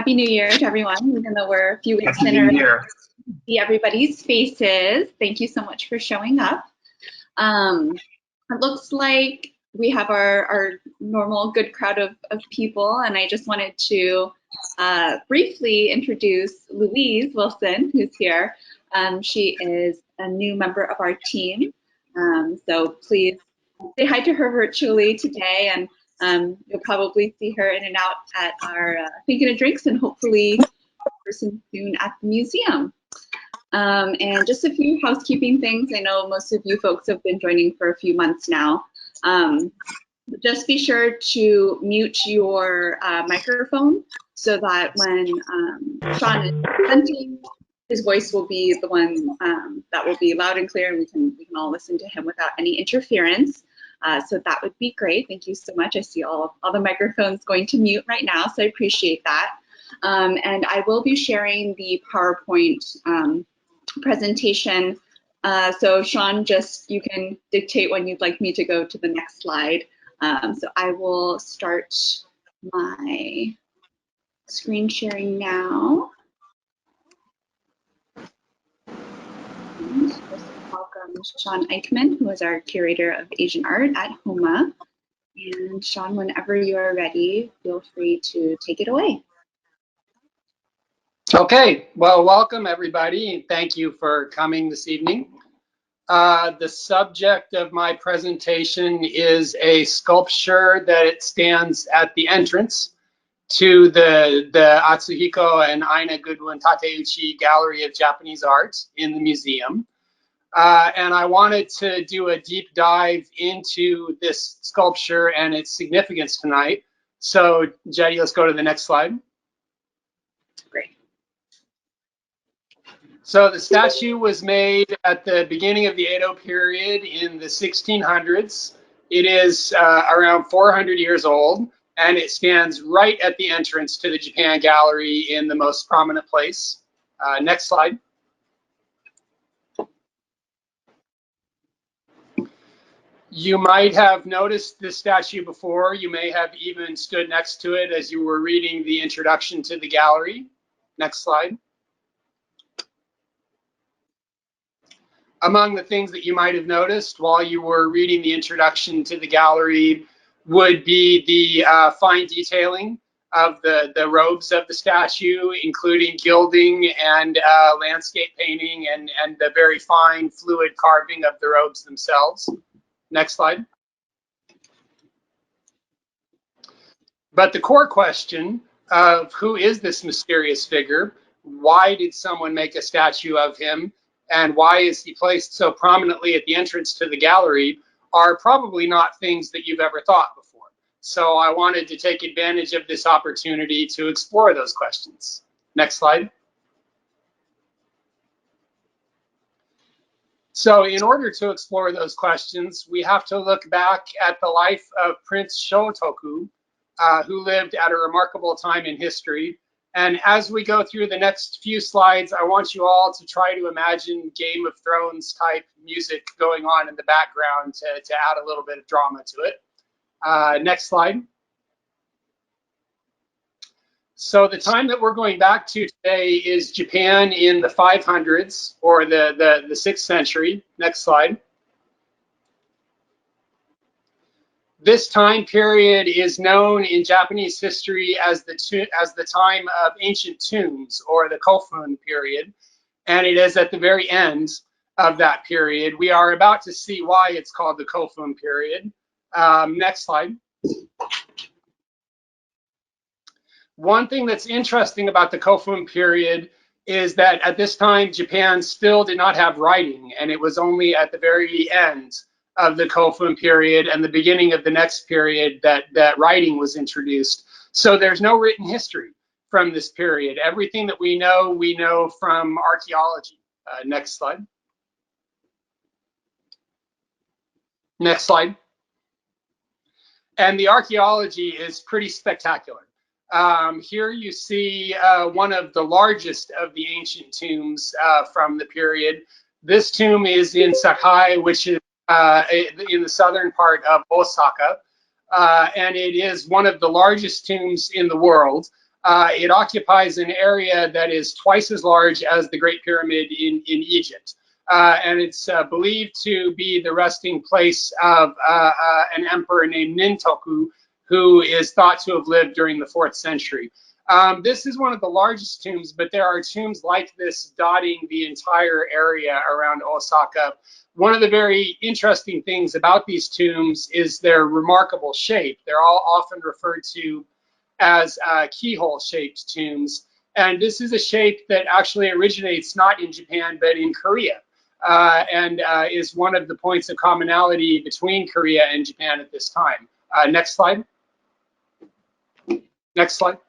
Happy New Year to everyone, even though we're a few weeks in already. See everybody's faces. Thank you so much for showing up. It looks like we have our normal good crowd of people, and I just wanted to briefly introduce Louise Wilson, who's here. She is a new member of our team, so please say hi to her virtually today, and you'll probably see her in and out at our Thinking of Drinks, and hopefully person soon at the museum. And just a few housekeeping things. I know most of you folks have been joining for a few months now. Just be sure to mute your microphone so that when Shawn is presenting, his voice will be the one that will be loud and clear, and we can all listen to him without any interference. So that would be great. Thank you so much. I see all the microphones going to mute right now, so I appreciate that. And I will be sharing the PowerPoint presentation. So Shawn, you can dictate when you'd like me to go to the next slide. So I will start my screen sharing now. And just welcome Shawn Eichman, who is our Curator of Asian Art at HoMA. And Shawn, whenever you are ready, feel free to take it away. Okay, well, welcome everybody, and thank you for coming this evening. The subject of my presentation is a sculpture that it stands at the entrance to the Atsuhiko and Aina Goodwin Tateuchi Gallery of Japanese Art in the museum. And I wanted to do a deep dive into this sculpture and its significance tonight. So, Jetty, let's go to the next slide. Great. So the statue was made at the beginning of the Edo period in the 1600s. It is around 400 years old, and it stands right at the entrance to the Japan Gallery in the most prominent place. Next slide. You might have noticed this statue before. You may have even stood next to it as you were reading the introduction to the gallery. Next slide. Among the things that you might have noticed while you were reading the introduction to the gallery would be the fine detailing of the robes of the statue, including gilding and landscape painting and the very fine fluid carving of the robes themselves. Next slide. But the core question of who is this mysterious figure? Why did someone make a statue of him? And why is he placed so prominently at the entrance to the gallery are probably not things that you've ever thought before. So I wanted to take advantage of this opportunity to explore those questions. Next slide. So in order to explore those questions, we have to look back at the life of Prince Shotoku, who lived at a remarkable time in history. And as we go through the next few slides, I want you all to try to imagine Game of Thrones type music going on in the background to add a little bit of drama to it. Next slide. So the time that we're going back to today is Japan in the 500s, or the 6th century. Next slide. This time period is known in Japanese history as the time of ancient tombs, or the Kofun period, and it is at the very end of that period. We are about to see why it's called the Kofun period. Next slide. One thing that's interesting about the Kofun period is that at this time, Japan still did not have writing, and it was only at the very end of the Kofun period and the beginning of the next period that writing was introduced. So there's no written history from this period. Everything that we know from archaeology. Next slide. Next slide. And the archaeology is pretty spectacular. Here you see one of the largest of the ancient tombs from the period. This tomb is in Sakai, which is in the southern part of Osaka, and it is one of the largest tombs in the world. It occupies an area that is twice as large as the Great Pyramid in Egypt. And it's believed to be the resting place of an emperor named Nintoku, who is thought to have lived during the 4th century. This is one of the largest tombs, but there are tombs like this dotting the entire area around Osaka. One of the very interesting things about these tombs is their remarkable shape. They're all often referred to as keyhole-shaped tombs. And this is a shape that actually originates not in Japan, but in Korea, and is one of the points of commonality between Korea and Japan at this time. Next slide. Next slide.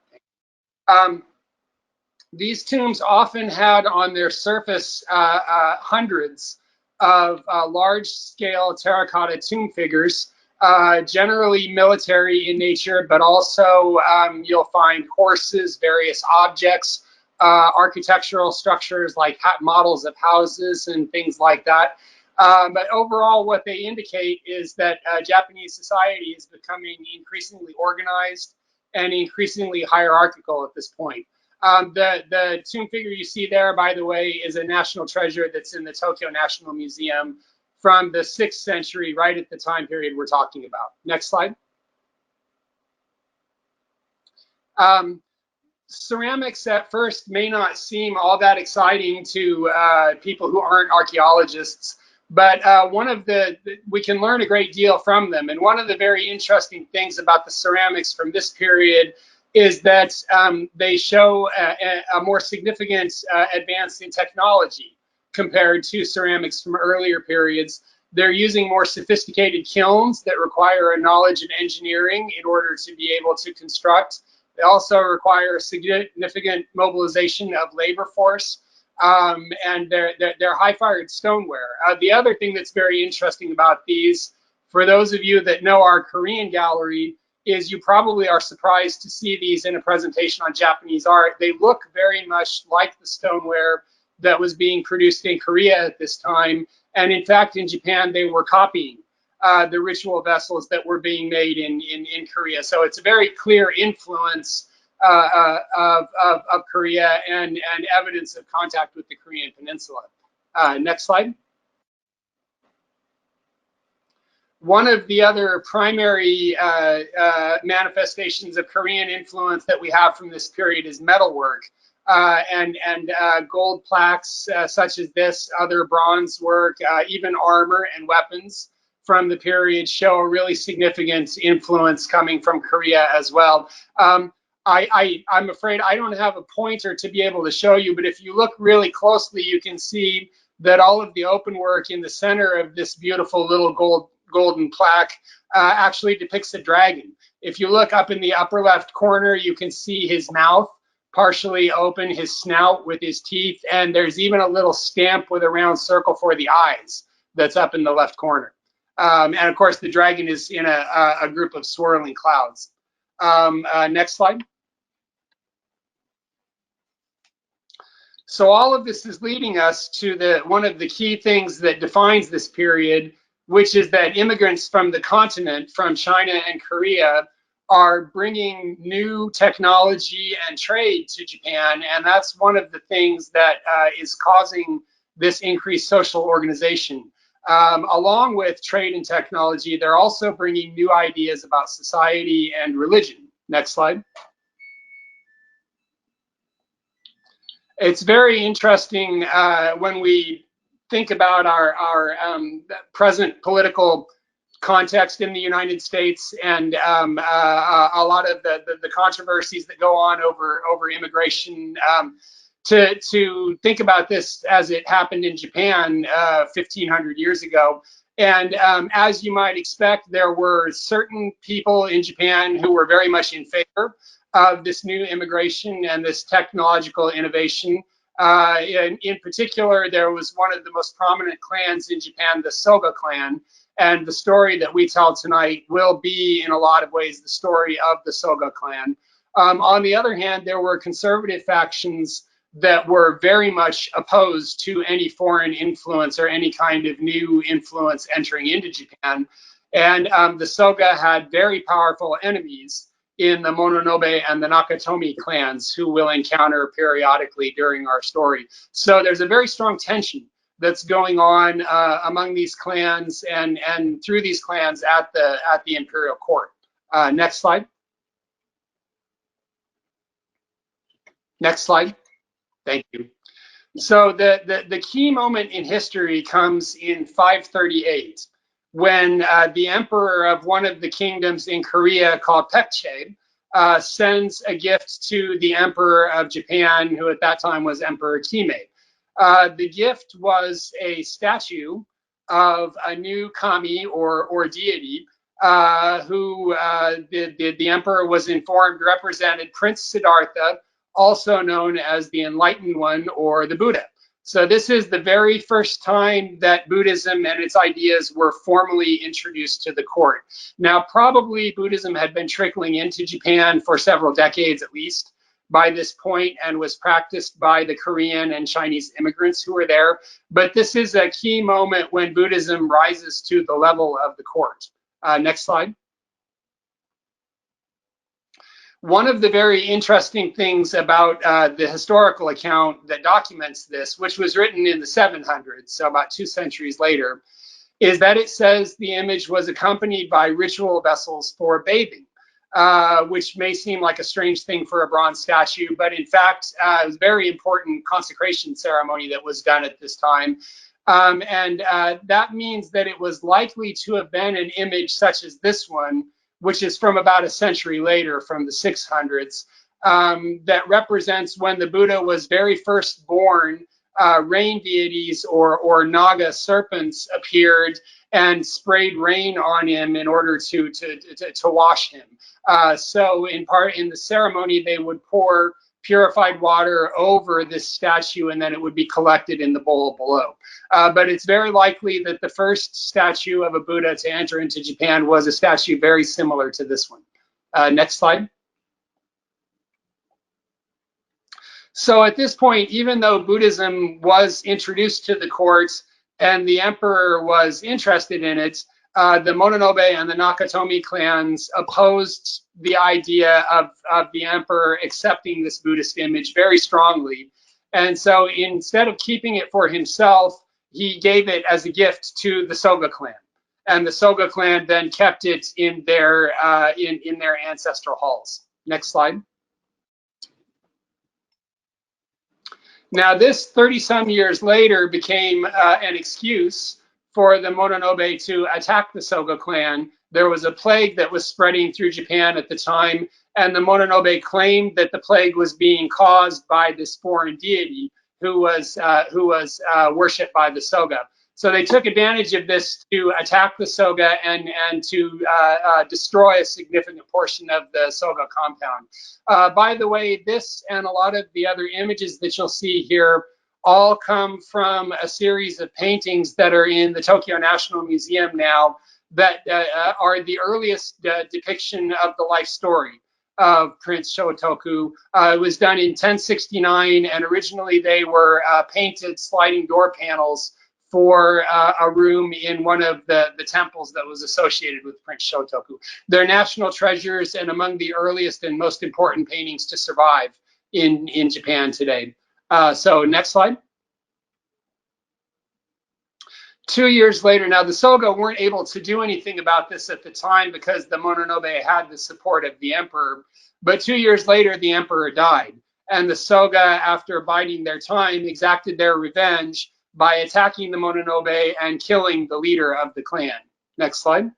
These tombs often had on their surface hundreds of large-scale terracotta tomb figures, generally military in nature, but also you'll find horses, various objects, architectural structures like models of houses and things like that. But overall, what they indicate is that Japanese society is becoming increasingly organized and increasingly hierarchical at this point. The tomb figure you see there, by the way, is a national treasure that's in the Tokyo National Museum from the 6th century, right at the time period we're talking about. Next slide. Ceramics at first may not seem all that exciting to people who aren't archaeologists, but we can learn a great deal from them. And one of the very interesting things about the ceramics from this period is that they show a more significant advance in technology compared to ceramics from earlier periods. They're using more sophisticated kilns that require a knowledge of engineering in order to be able to construct. They also require significant mobilization of labor force, and they're high-fired stoneware. The other thing that's very interesting about these, for those of you that know our Korean gallery, is you probably are surprised to see these in a presentation on Japanese art. They look very much like the stoneware that was being produced in Korea at this time. And in fact, in Japan, they were copying the ritual vessels that were being made in Korea. So it's a very clear influence of Korea and evidence of contact with the Korean peninsula. Next slide. One of the other primary manifestations of Korean influence that we have from this period is metalwork. And gold plaques such as this, other bronze work, even armor and weapons from the period show a really significant influence coming from Korea as well. I'm afraid I don't have a pointer to be able to show you, but if you look really closely, you can see that all of the open work in the center of this beautiful little golden plaque actually depicts a dragon. If you look up in the upper left corner, you can see his mouth partially open, his snout with his teeth, and there's even a little stamp with a round circle for the eyes that's up in the left corner. And of course, the dragon is in a group of swirling clouds. Next slide. So all of this is leading us to one of the key things that defines this period, which is that immigrants from the continent, from China and Korea, are bringing new technology and trade to Japan, and that's one of the things that is causing this increased social organization. Along with trade and technology, they're also bringing new ideas about society and religion. Next slide. It's very interesting when we think about our present political context in the United States and a lot of the controversies that go on over immigration, to think about this as it happened in Japan 1,500 years ago. And as you might expect, there were certain people in Japan who were very much in favor of this new immigration and this technological innovation. In particular, there was one of the most prominent clans in Japan, the Soga Clan. And the story that we tell tonight will be, in a lot of ways, the story of the Soga Clan. On the other hand, there were conservative factions that were very much opposed to any foreign influence or any kind of new influence entering into Japan. And the Soga had very powerful enemies in the Mononobe and the Nakatomi clans, who we'll encounter periodically during our story. So there's a very strong tension that's going on among these clans and through these clans at the imperial court. Next slide. Next slide. Thank you. So the key moment in history comes in 538, when the emperor of one of the kingdoms in Korea called Paekche sends a gift to the emperor of Japan, who at that time was Emperor Kime. The gift was a statue of a new kami or deity who the emperor was informed represented Prince Siddhartha, also known as the Enlightened One or the Buddha. So this is the very first time that Buddhism and its ideas were formally introduced to the court. Now, probably Buddhism had been trickling into Japan for several decades at least by this point and was practiced by the Korean and Chinese immigrants who were there. But this is a key moment when Buddhism rises to the level of the court. Next slide. One of the very interesting things about the historical account that documents this, which was written in the 700s, so about 2 centuries later, is that it says the image was accompanied by ritual vessels for bathing, which may seem like a strange thing for a bronze statue, but in fact, it was a very important consecration ceremony that was done at this time. That means that it was likely to have been an image such as this one, which is from about a century later, from the 600s, that represents when the Buddha was very first born. Rain deities or Naga serpents appeared and sprayed rain on him in order to wash him. So in the ceremony, they would pour purified water over this statue, and then it would be collected in the bowl below. But it's very likely that the first statue of a Buddha to enter into Japan was a statue very similar to this one. Next slide. So at this point, even though Buddhism was introduced to the courts and the emperor was interested in it, the Mononobe and the Nakatomi clans opposed the idea of the emperor accepting this Buddhist image very strongly. And so instead of keeping it for himself, he gave it as a gift to the Soga clan. And the Soga clan then kept it in their ancestral halls. Next slide. Now, this 30-some years later became an excuse for the Mononobe to attack the Soga clan. There was a plague that was spreading through Japan at the time, and the Mononobe claimed that the plague was being caused by this foreign deity who was worshipped by the Soga. So they took advantage of this to attack the Soga and to destroy a significant portion of the Soga compound. By the way, this and a lot of the other images that you'll see here all come from a series of paintings that are in the Tokyo National Museum now that are the earliest depiction of the life story of Prince Shotoku. It was done in 1069, and originally they were painted sliding door panels for a room in one of the temples that was associated with Prince Shotoku. They're national treasures and among the earliest and most important paintings to survive in Japan today. So next slide. 2 years later, now the Soga weren't able to do anything about this at the time because the Mononobe had the support of the emperor. But 2 years later, the emperor died. And the Soga, after biding their time, exacted their revenge by attacking the Mononobe and killing the leader of the clan. Next slide.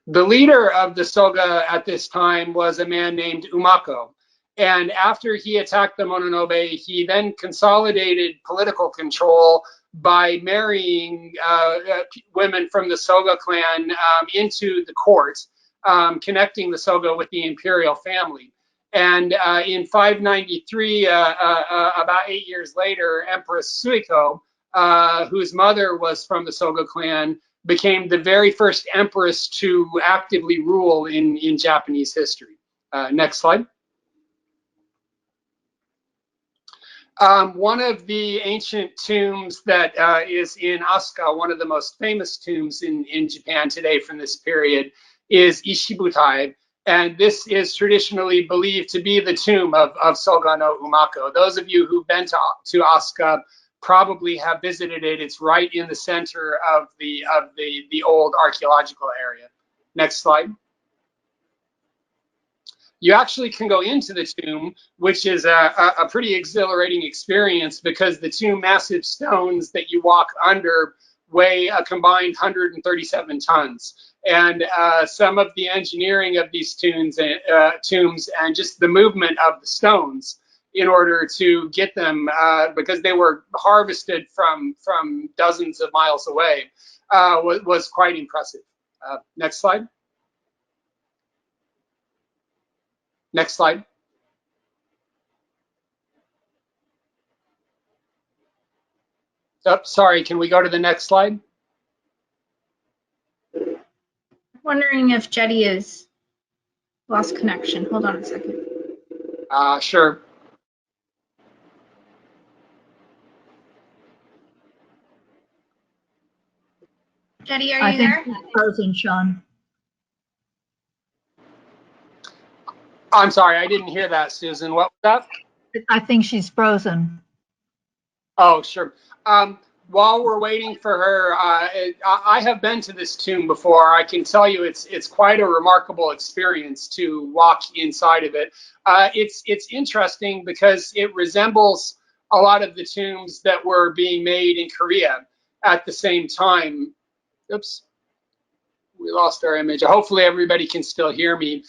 The leader of the Soga at this time was a man named Umako. And after he attacked the Mononobe, he then consolidated political control by marrying women from the Soga clan into the court, connecting the Soga with the imperial family. And in 593, about 8 years later, Empress Suico, whose mother was from the Soga clan, became the very first empress to actively rule in Japanese history. Next slide. One of the ancient tombs that is in Asuka, one of the most famous tombs in Japan today from this period, is Ishibutai. And this is traditionally believed to be the tomb of Soga no Umako. Those of you who've been to Osaka probably have visited it. It's right in the center of the old archaeological area. Next slide. You actually can go into the tomb, which is a pretty exhilarating experience because the two massive stones that you walk under weigh a combined 137 tons. And some of the engineering of these tombs and just the movement of the stones in order to get them, because they were harvested from dozens of miles away, was quite impressive. Next slide. Next slide. Oh, sorry, can we go to the next slide? Wondering if Jetty has lost connection. Hold on a second. Sure. Jetty, are you there? I think she's frozen, Shawn. I'm sorry, I didn't hear that, Susan. What was that? I think she's frozen. Oh, sure. While we're waiting for her, I have been to this tomb before. I can tell you it's quite a remarkable experience to walk inside of it. It's interesting because it resembles a lot of the tombs that were being made in Korea at the same time. Oops, we lost our image. Hopefully everybody can still hear me.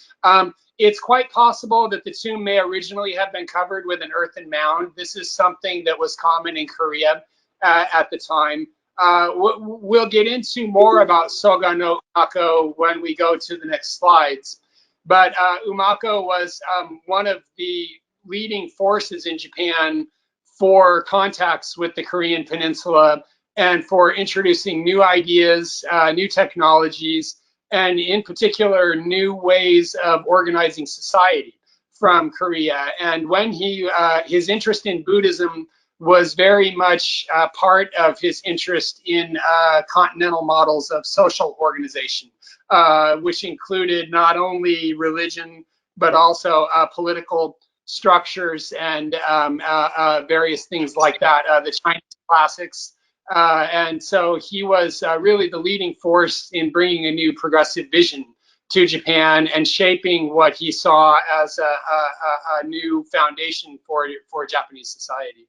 It's quite possible that the tomb may originally have been covered with an earthen mound. This is something that was common in Korea at the time. We'll get into more about Soga no Umako when we go to the next slides. But Umako was one of the leading forces in Japan for contacts with the Korean Peninsula and for introducing new ideas, new technologies, and in particular, new ways of organizing society from Korea. And when his interest in Buddhism was very much part of his interest in continental models of social organization, which included not only religion, but also political structures and various things like that, the Chinese classics. And so he was really the leading force in bringing a new progressive vision to Japan and shaping what he saw as a new foundation for Japanese society.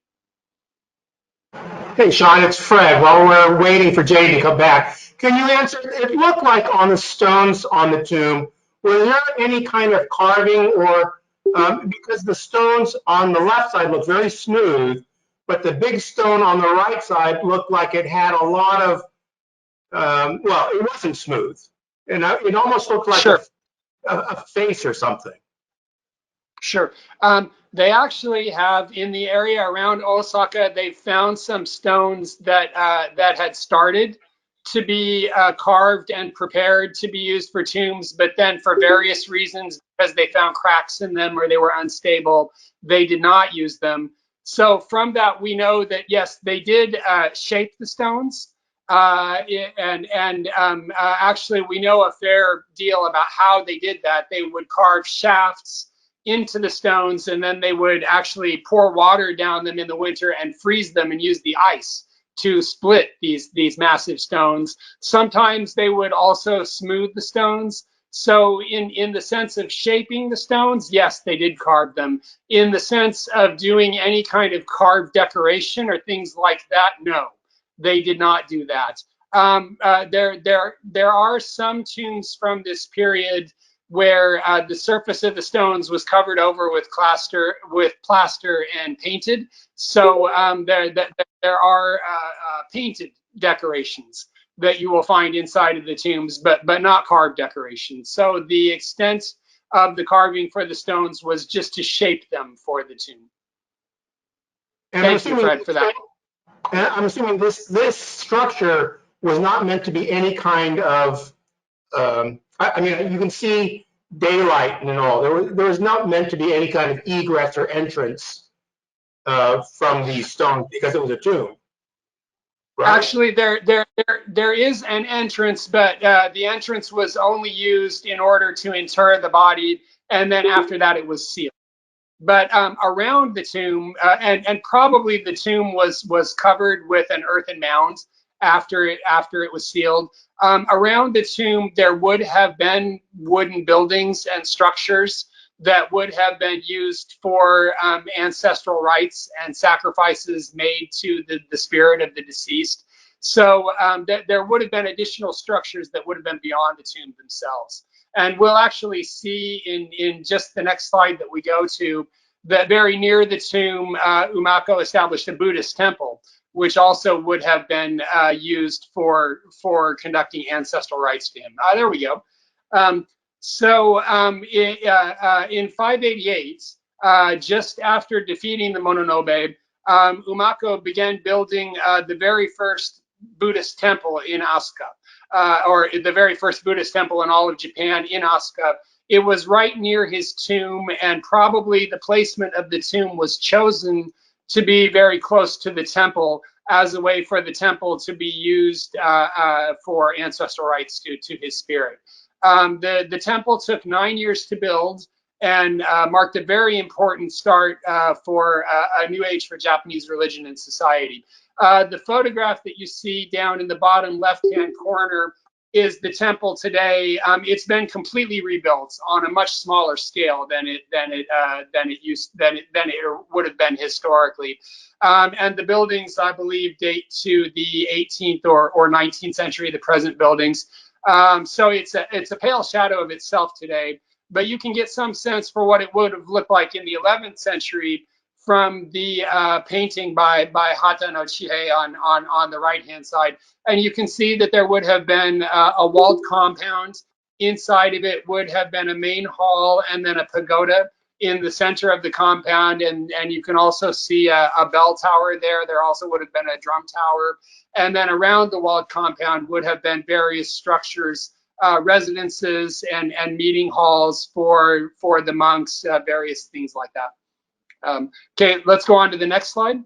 Hey, Shawn, it's Fred. While we're waiting for Jay to come back, can you answer? It looked like on the stones on the tomb, were there any kind of carving or, because the stones on the left side look very smooth, but the big stone on the right side looked like it had a lot of, well, it wasn't smooth. And it almost looked like Sure. a face or something. Sure. They actually have, in the area around Osaka, they've found some stones that had started to be carved and prepared to be used for tombs, but then for various reasons, because they found cracks in them or they were unstable, they did not use them. So from that, we know that, yes, they did shape the stones. Actually, we know a fair deal about how they did that. They would carve shafts into the stones, and then they would actually pour water down them in the winter and freeze them and use the ice to split these massive stones. Sometimes they would also smooth the stones. So in the sense of shaping the stones, yes, they did carve them. In the sense of doing any kind of carved decoration or things like that, no, they did not do that. There are some tombs from this period where the surface of the stones was covered over with plaster and painted. So there are painted decorations that you will find inside of the tombs, but not carved decorations. So the extent of the carving for the stones was just to shape them for the tomb. And Thank you, Fred, for that. And I'm assuming this structure was not meant to be any kind of, I mean, you can see daylight and all. There was not meant to be any kind of egress or entrance from these stones because it was a tomb. right? Actually, there is an entrance, but the entrance was only used in order to inter the body, and then after that it was sealed. But around the tomb, and probably the tomb was covered with an earthen mound after it was sealed. Around the tomb, there would have been wooden buildings and structures that would have been used for ancestral rites and sacrifices made to the spirit of the deceased. So there would have been additional structures that would have been beyond the tomb themselves. And we'll actually see in just the next slide that we go to that very near the tomb, Umako established a Buddhist temple, which also would have been used for conducting ancestral rites to him. There we go. In 588, just after defeating the Mononobe, Umako began building the very first Buddhist temple in Osaka, or the very first Buddhist temple in all of Japan in Osaka. It was right near his tomb, and probably the placement of the tomb was chosen to be very close to the temple as a way for the temple to be used for ancestral rites to his spirit. The temple took 9 years to build and marked a very important start for a new age for Japanese religion and society. The photograph that you see down in the bottom left-hand corner is the temple today. It's been completely rebuilt on a much smaller scale than it would have been historically. And the buildings, I believe, date to the 18th or 19th century, the present buildings. So it's a pale shadow of itself today, but you can get some sense for what it would have looked like in the 11th century from the painting by Hata no Chihei on the right-hand side. And you can see that there would have been a walled compound. Inside of it would have been a main hall and then a pagoda in the center of the compound. And you can also see a bell tower there. There also would have been a drum tower. And then around the walled compound would have been various structures, residences and meeting halls for the monks, various things like that. Okay, let's go on to the next slide.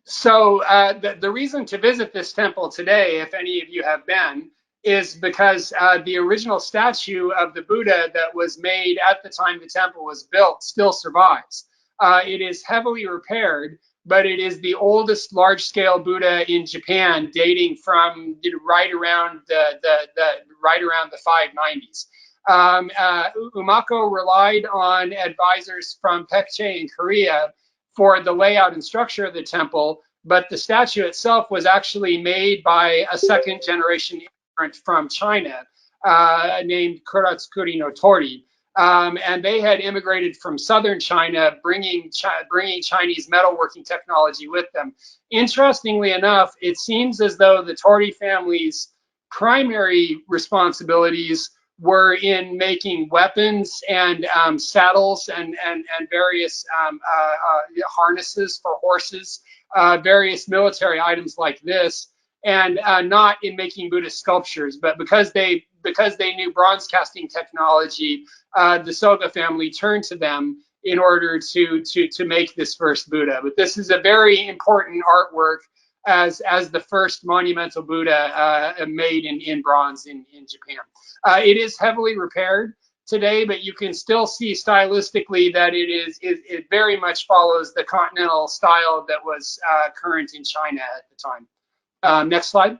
So the reason to visit this temple today, if any of you have been, is because the original statue of the Buddha that was made at the time the temple was built still survives. It is heavily repaired, but it is the oldest large-scale Buddha in Japan, dating from right around the 590s. Umako relied on advisors from Paekche in Korea for the layout and structure of the temple, but the statue itself was actually made by a second generation immigrant from China named Kuratsukuri no Tori. And they had immigrated from southern China, bringing Chinese metalworking technology with them. Interestingly enough, it seems as though the Tori family's primary responsibilities were in making weapons and saddles and various harnesses for horses, various military items like this, and not in making Buddhist sculptures. But because they knew bronze casting technology, the Soga family turned to them in order to make this first Buddha. But this is a very important artwork as the first monumental Buddha made in bronze in Japan. It is heavily repaired today, but you can still see stylistically that it very much follows the continental style that was current in China at the time. Next slide.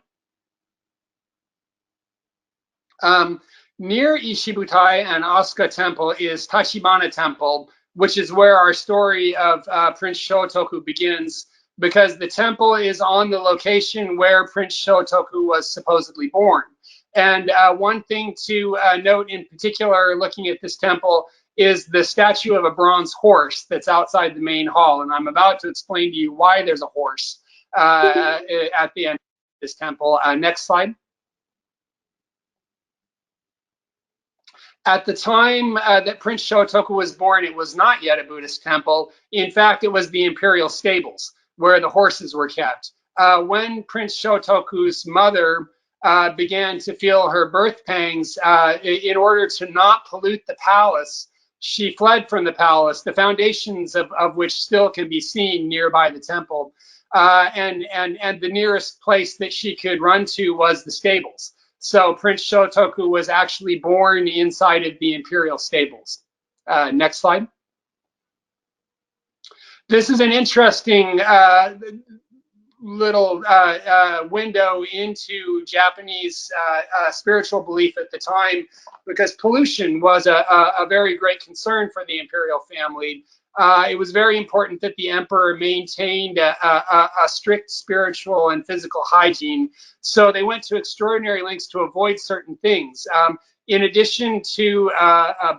Near Ishibutai and Osaka Temple is Tashimana Temple, which is where our story of Prince Shotoku begins, because the temple is on the location where Prince Shotoku was supposedly born. And one thing to note in particular, looking at this temple, is the statue of a bronze horse that's outside the main hall. And I'm about to explain to you why there's a horse at the end of this temple. Next slide. At the time that Prince Shotoku was born, it was not yet a Buddhist temple. In fact, it was the imperial stables where the horses were kept. When Prince Shotoku's mother began to feel her birth pangs, in order to not pollute the palace she fled from the palace, the foundations of which still can be seen nearby the temple. And the nearest place that she could run to was the stables. So Prince Shotoku was actually born inside of the imperial stables. Next slide. This is an interesting little window into Japanese spiritual belief at the time, because pollution was a very great concern for the imperial family. It was very important that the emperor maintained a strict spiritual and physical hygiene. So they went to extraordinary lengths to avoid certain things. In addition to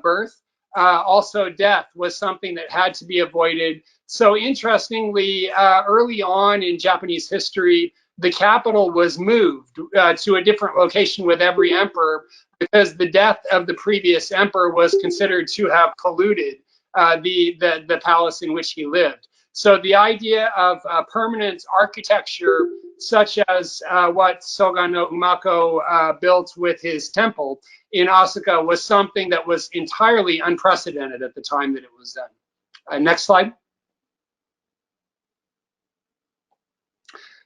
birth, also death was something that had to be avoided. So interestingly, early on in Japanese history, the capital was moved to a different location with every emperor, because the death of the previous emperor was considered to have polluted the palace in which he lived. So the idea of permanent architecture, such as what Soga no Umako built with his temple in Osaka, was something that was entirely unprecedented at the time that it was done. Next slide.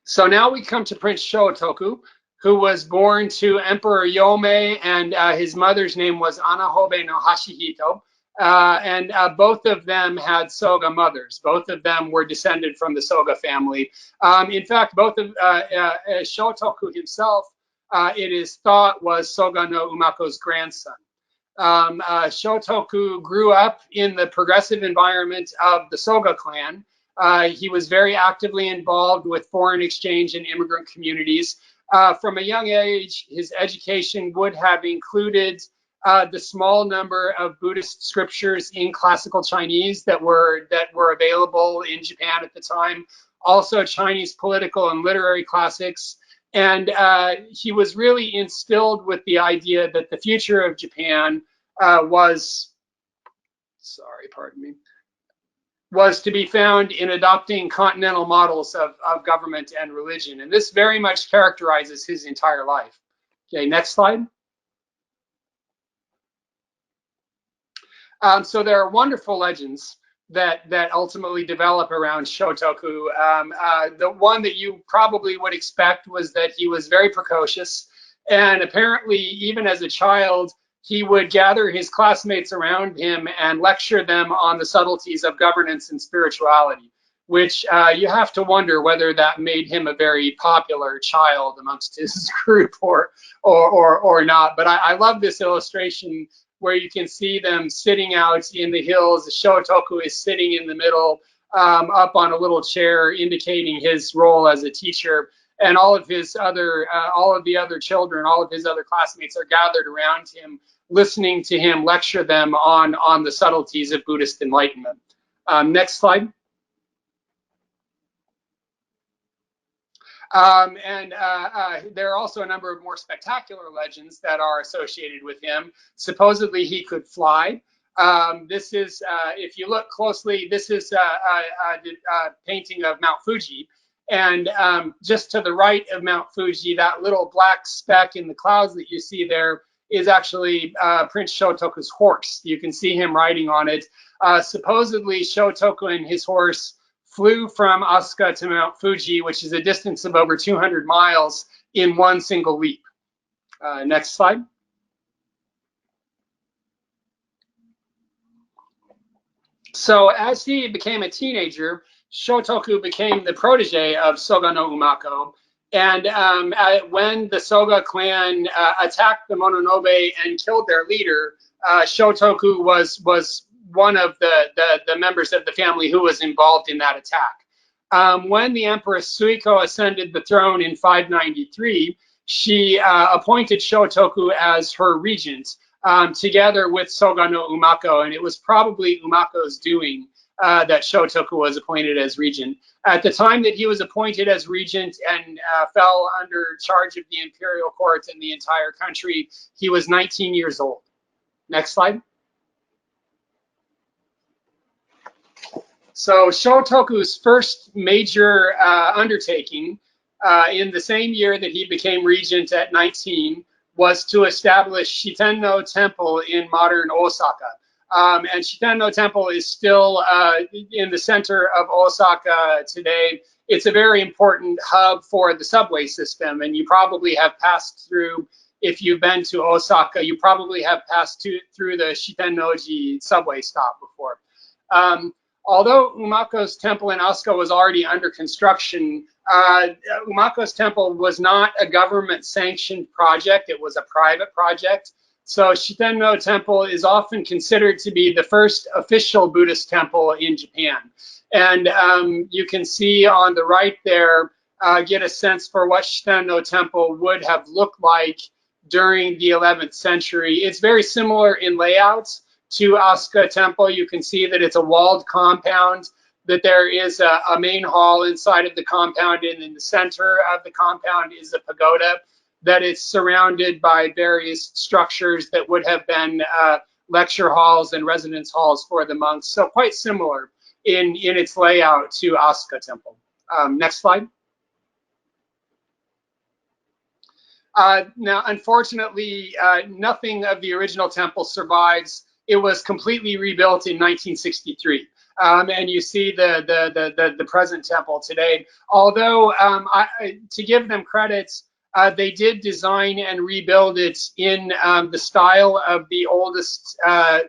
So now we come to Prince Shotoku, who was born to Emperor Yomei, and his mother's name was Anahobe no Hashihito. And both of them had Soga mothers. Both of them were descended from the Soga family. In fact, both of Shotoku himself, it is thought, was Soga no Umako's grandson. Shotoku grew up in the progressive environment of the Soga clan. He was very actively involved with foreign exchange and immigrant communities. From a young age, his education would have included the small number of Buddhist scriptures in classical Chinese that were available in Japan at the time, also Chinese political and literary classics. And he was really instilled with the idea that the future of Japan was to be found in adopting continental models of government and religion. And this very much characterizes his entire life. Okay, next slide. So there are wonderful legends that ultimately develop around Shotoku. The one that you probably would expect was that he was very precocious, and apparently even as a child, he would gather his classmates around him and lecture them on the subtleties of governance and spirituality, which you have to wonder whether that made him a very popular child amongst his group or not. But I love this illustration where you can see them sitting out in the hills. Shotoku is sitting in the middle, up on a little chair, indicating his role as a teacher. And all of the other children, all of his other classmates are gathered around him, listening to him lecture them on the subtleties of Buddhist enlightenment. Next slide. There are also a number of more spectacular legends that are associated with him. Supposedly he could fly. This is, if you look closely, this is a painting of Mount Fuji. And just to the right of Mount Fuji, that little black speck in the clouds that you see there is actually Prince Shotoku's horse. You can see him riding on it. Supposedly Shotoku and his horse flew from Osaka to Mount Fuji, which is a distance of over 200 miles, in one single leap. Next slide. So as he became a teenager, Shotoku became the protege of Soga no Umako. And when the Soga clan attacked the Mononobe and killed their leader, Shotoku was one of the members of the family who was involved in that attack. When the Empress Suico ascended the throne in 593, she appointed Shotoku as her regent, together with Soga no Umako, and it was probably Umako's doing that Shotoku was appointed as regent. At the time that he was appointed as regent and fell under charge of the imperial court and the entire country, he was 19 years old. Next slide. So Shotoku's first major undertaking in the same year that he became regent at 19 was to establish Shitenno Temple in modern Osaka. And Shitenno Temple is still in the center of Osaka today. It's a very important hub for the subway system, and you probably have passed through, if you've been to Osaka, you probably have passed through the Shitennoji subway stop before. Although Umako's temple in Osaka was already under construction, Umako's temple was not a government-sanctioned project. It was a private project. So Shitenno Temple is often considered to be the first official Buddhist temple in Japan. And you can see on the right there, get a sense for what Shitenno Temple would have looked like during the 11th century. It's very similar in layout to Asuka Temple. You can see that it's a walled compound, that there is a main hall inside of the compound, and in the center of the compound is a pagoda, that it's surrounded by various structures that would have been lecture halls and residence halls for the monks. So quite similar in its layout to Asuka Temple. Next slide. Now, unfortunately, nothing of the original temple survives. It was completely rebuilt in 1963. And you see the present temple today. Although, to give them credit, they did design and rebuild it in the style of the oldest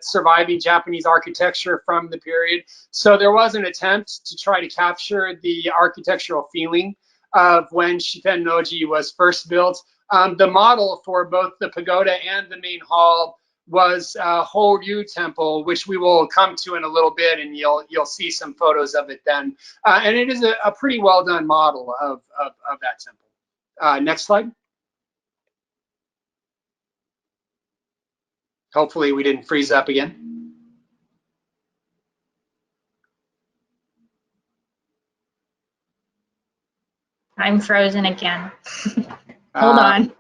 surviving Japanese architecture from the period. So there was an attempt to try to capture the architectural feeling of when Shitennoji was first built. The model for both the pagoda and the main hall was Horiji Temple, which we will come to in a little bit, and you'll see some photos of it then. And it is a pretty well done model of that temple. Next slide. Hopefully we didn't freeze up again. I'm frozen again. Hold on.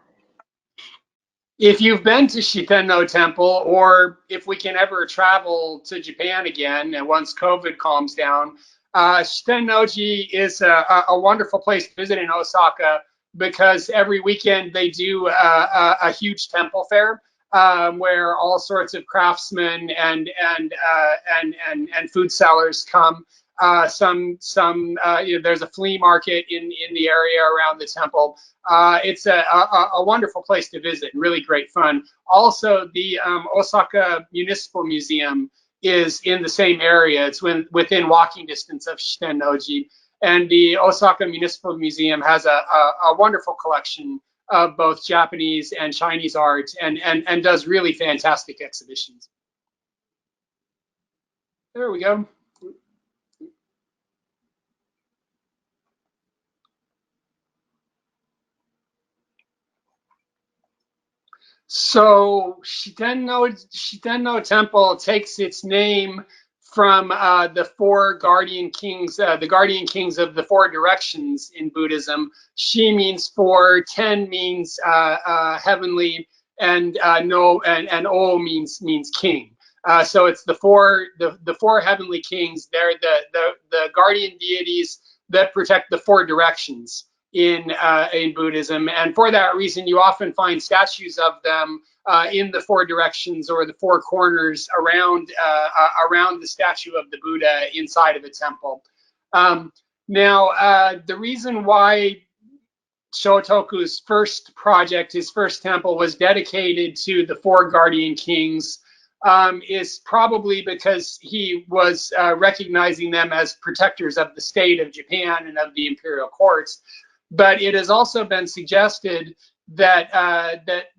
If you've been to Shitenno Temple, or if we can ever travel to Japan again, and once COVID calms down, Shitennoji is a wonderful place to visit in Osaka, because every weekend they do a huge temple fair where all sorts of craftsmen and food sellers come. There's a flea market in the area around the temple. It's a wonderful place to visit, really great fun. Also, the Osaka Municipal Museum is in the same area. It's within walking distance of Shitennoji. And the Osaka Municipal Museum has a wonderful collection of both Japanese and Chinese art, and does really fantastic exhibitions. There we go. So Shitenno Temple takes its name from the four guardian kings, the guardian kings of the four directions in Buddhism. Shi means four, ten means heavenly, and no, and O means king. So it's the four heavenly kings. They're the guardian deities that protect the four directions in Buddhism, and for that reason, you often find statues of them in the four directions or the four corners around the statue of the Buddha inside of a temple. Now, the reason why Shotoku's first project, his first temple, was dedicated to the four guardian kings is probably because he was recognizing them as protectors of the state of Japan and of the imperial courts. But it has also been suggested that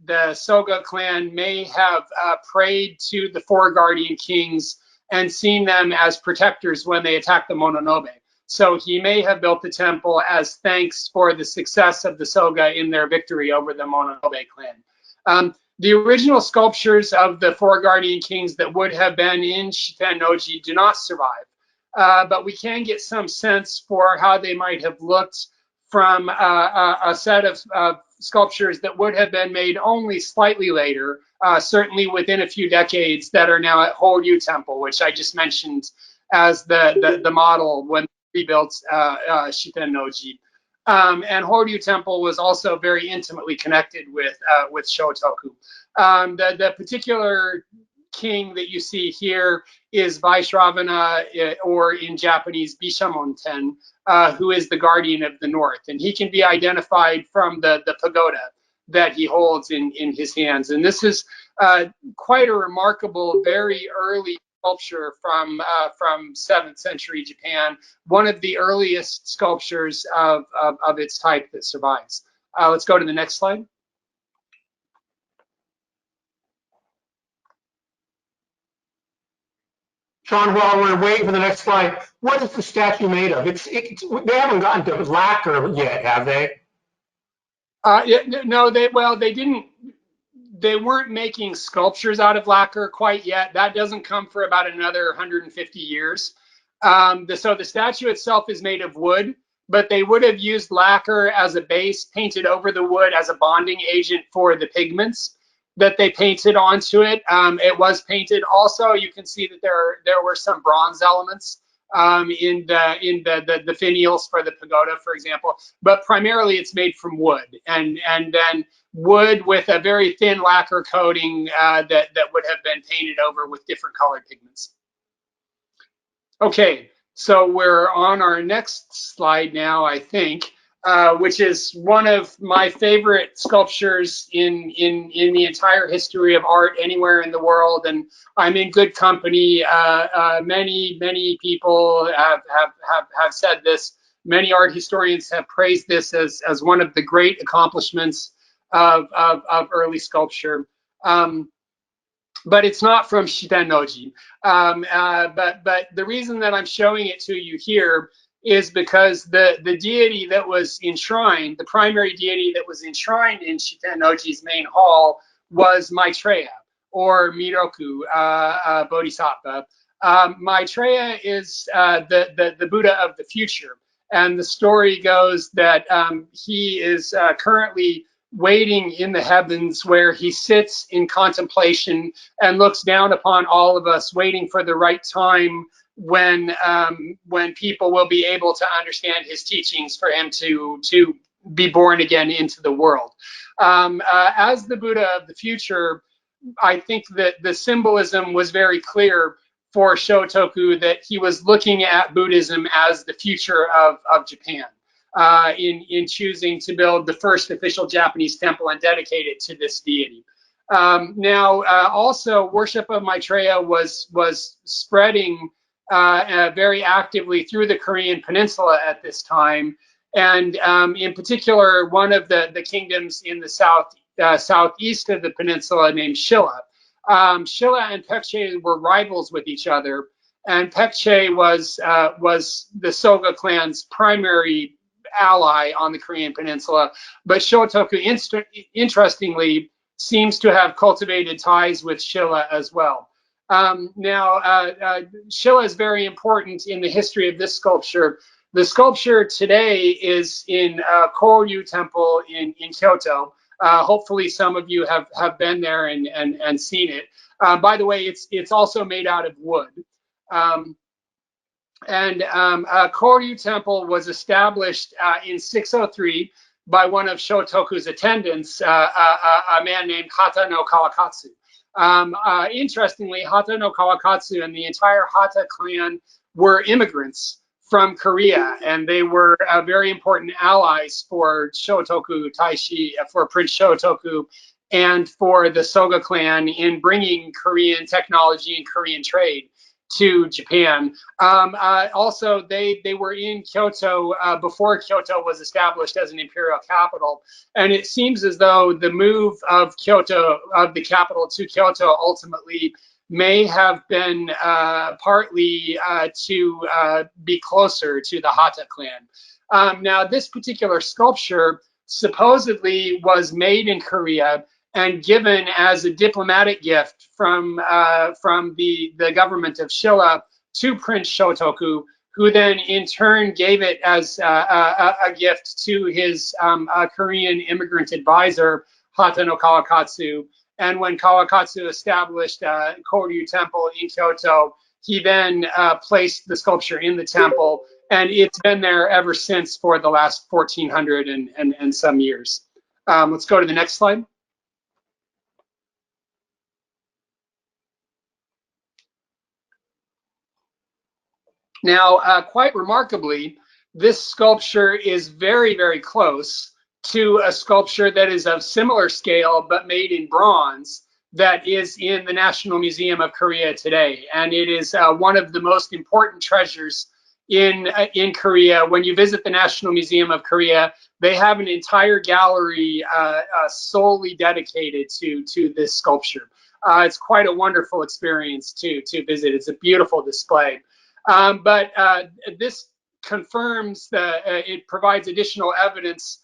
the Soga clan may have prayed to the four guardian kings and seen them as protectors when they attacked the Mononobe. So he may have built the temple as thanks for the success of the Soga in their victory over the Mononobe clan. The original sculptures of the four guardian kings that would have been in Shitennoji do not survive, but we can get some sense for how they might have looked from a set of sculptures that would have been made only slightly later, certainly within a few decades, that are now at Horiji Temple, which I just mentioned as the model when they rebuilt Shitennoji. And Horiji Temple was also very intimately connected with Shotoku. The particular king that you see here is Vaishravana, or in Japanese, Bishamonten, who is the guardian of the north. And he can be identified from the pagoda that he holds in his hands. And this is quite a remarkable, very early sculpture from 7th century Japan, one of the earliest sculptures of its type that survives. Let's go to the next slide. Shawn, while we're waiting for the next slide, what is the statue made of? They haven't gotten to lacquer yet, have they? No, they weren't making sculptures out of lacquer quite yet. That doesn't come for about another 150 years. So the statue itself is made of wood, but they would have used lacquer as a base, painted over the wood as a bonding agent for the pigments that they painted onto it. It was painted. Also, you can see that there were some bronze elements in the finials for the pagoda, for example. But primarily, it's made from wood, and then wood with a very thin lacquer coating that would have been painted over with different colored pigments. Okay, so we're on our next slide now, I think. Which is one of my favorite sculptures in the entire history of art anywhere in the world, and I'm in good company. Many people have said this. Many art historians have praised this as one of the great accomplishments of early sculpture. But it's not from Shiten-no-ji. But the reason that I'm showing it to you here is because the deity that was enshrined, the primary deity that was enshrined in Shiten-no-ji's main hall was Maitreya, or Miroku Bodhisattva. Maitreya is the Buddha of the future. And the story goes that he is currently waiting in the heavens, where he sits in contemplation and looks down upon all of us, waiting for the right time when people will be able to understand his teachings, for him to be born again into the world. As the Buddha of the future, I think that the symbolism was very clear for Shotoku, that he was looking at Buddhism as the future of Japan, in choosing to build the first official Japanese temple and dedicate it to this deity. Also, worship of Maitreya was spreading very actively through the Korean peninsula at this time, and in particular, one of the kingdoms in the southeast of the peninsula named Shilla. Shilla and Pekche were rivals with each other, and Pekche was the Soga clan's primary ally on the Korean peninsula, but Shotoku, interestingly, seems to have cultivated ties with Shilla as well. Shilla is very important in the history of this sculpture. The sculpture today is in Koryu Temple in Kyoto. Hopefully some of you have been there and seen it. By the way, it's also made out of wood. Koryu Temple was established in 603 by one of Shotoku's attendants, a man named Hata no Kawakatsu. Interestingly, Hata no Kawakatsu and the entire Hata clan were immigrants from Korea, and they were very important allies for Shotoku Taishi, for Prince Shotoku, and for the Soga clan in bringing Korean technology and Korean trade to Japan. Also, they were in Kyoto before Kyoto was established as an imperial capital, and it seems as though the move of the capital to Kyoto, ultimately may have been partly to be closer to the Hata clan. Now, this particular sculpture supposedly was made in Korea and given as a diplomatic gift from the government of Shilla to Prince Shotoku, who then in turn gave it as a gift to his Korean immigrant advisor, Hata no Kawakatsu. And when Kawakatsu established Koryu Temple in Kyoto, he then placed the sculpture in the temple, and it's been there ever since for the last 1400 and some years. Let's go to the next slide. Now, quite remarkably, this sculpture is very, very close to a sculpture that is of similar scale but made in bronze that is in the National Museum of Korea today. And it is one of the most important treasures in Korea. When you visit the National Museum of Korea, they have an entire gallery solely dedicated to this sculpture. It's quite a wonderful experience to visit. It's a beautiful display. But this confirms it provides additional evidence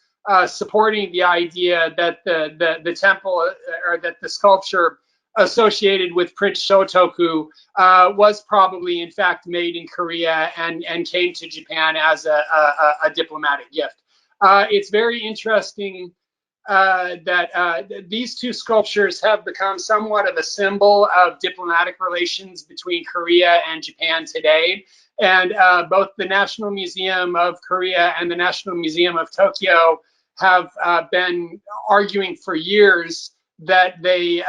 supporting the idea that the temple or that the sculpture associated with Prince Shotoku was probably in fact made in Korea and came to Japan as a diplomatic gift. It's very interesting that these two sculptures have become somewhat of a symbol of diplomatic relations between Korea and Japan today. And both the National Museum of Korea and the National Museum of Tokyo have been arguing for years that they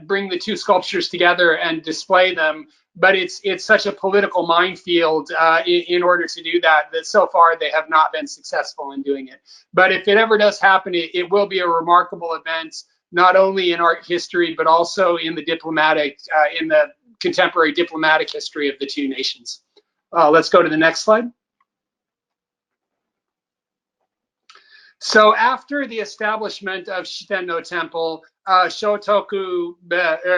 bring the two sculptures together and display them. But it's such a political minefield in order to do that so far they have not been successful in doing it. But if it ever does happen, it will be a remarkable event, not only in art history, but also in the contemporary diplomatic history of the two nations. Let's go to the next slide. So after the establishment of Shitenno Temple, Shotoku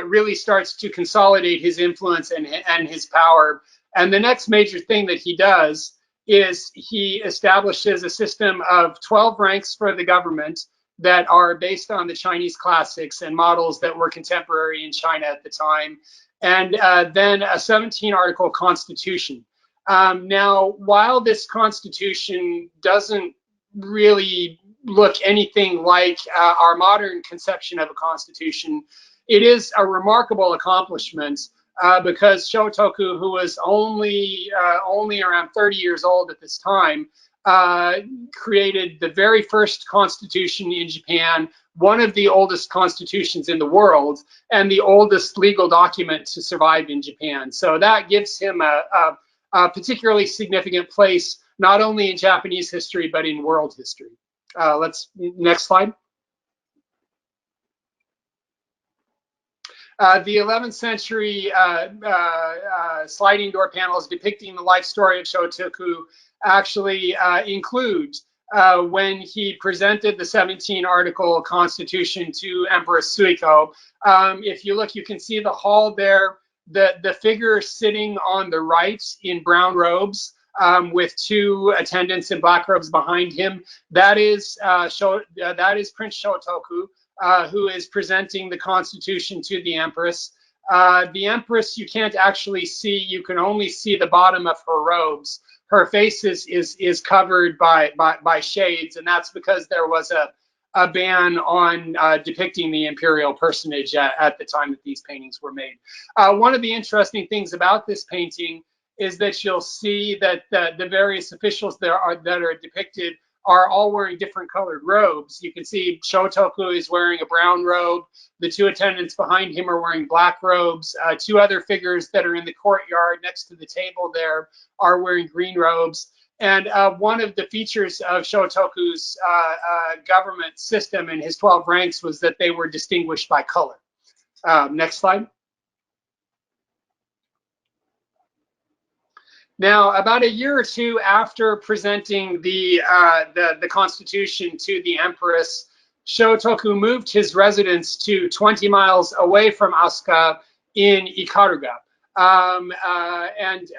really starts to consolidate his influence and his power. And the next major thing that he does is he establishes a system of 12 ranks for the government that are based on the Chinese classics and models that were contemporary in China at the time, and then a 17-article constitution. Now, while this constitution doesn't really look anything like our modern conception of a constitution, it is a remarkable accomplishment because Shotoku, who was only around 30 years old at this time, created the very first constitution in Japan, one of the oldest constitutions in the world, and the oldest legal document to survive in Japan. So that gives him a particularly significant place, not only in Japanese history, but in world history. Next slide. The 11th century sliding door panels depicting the life story of Shotoku actually include when he presented the 17-article constitution to Empress Suico. If you look, you can see the hall there, the figure sitting on the right in brown robes, with two attendants in black robes behind him. That is Prince Shotoku, who is presenting the Constitution to the Empress. The Empress you can't actually see; you can only see the bottom of her robes. Her face is covered by shades, and that's because there was a ban on depicting the imperial personage at the time that these paintings were made. One of the interesting things about this painting is that you'll see that the various officials that are depicted are all wearing different colored robes. You can see Shotoku is wearing a brown robe. The two attendants behind him are wearing black robes. Two other figures that are in the courtyard next to the table there are wearing green robes. And one of the features of Shotoku's government system and his 12 ranks was that they were distinguished by color. Next slide. Now, about a year or two after presenting the Constitution to the Empress, Shotoku moved his residence to 20 miles away from Osaka in Ikaruga. And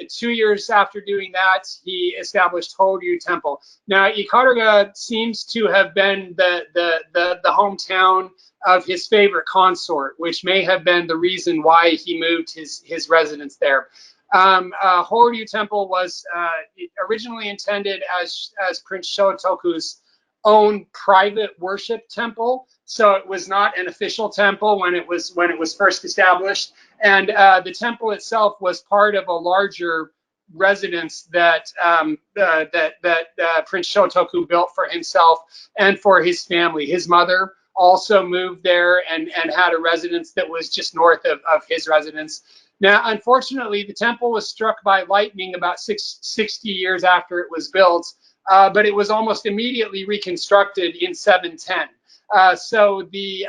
2 years after doing that, he established Horuji Temple. Now, Ikaruga seems to have been the hometown of his favorite consort, which may have been the reason why he moved his residence there. Horuji Temple was originally intended as Prince Shotoku's own private worship temple, so it was not an official temple when it was first established. And the temple itself was part of a larger residence that Prince Shotoku built for himself and for his family. His mother also moved there and had a residence that was just north of his residence. Now, unfortunately, the temple was struck by lightning about 60 years after it was built, but it was almost immediately reconstructed in 710. So the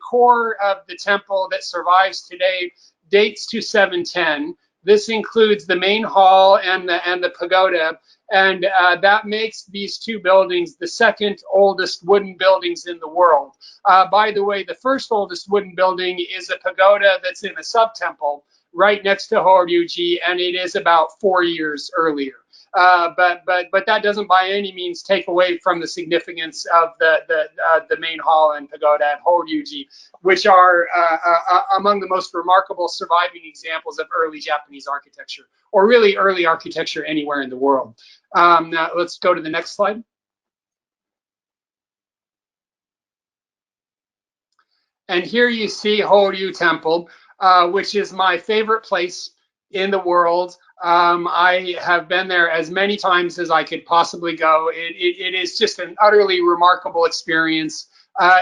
core of the temple that survives today dates to 710. This includes the main hall and the pagoda, and that makes these two buildings the second oldest wooden buildings in the world. By the way, the first oldest wooden building is a pagoda that's in a sub-temple right next to Horuji, and it is about 4 years earlier. But that doesn't by any means take away from the significance of the main hall and pagoda at Horuji, which are among the most remarkable surviving examples of early Japanese architecture, or really early architecture anywhere in the world. Now let's go to the next slide. And here you see Horyu Temple, which is my favorite place in the world. I have been there as many times as I could possibly go. It is just an utterly remarkable experience.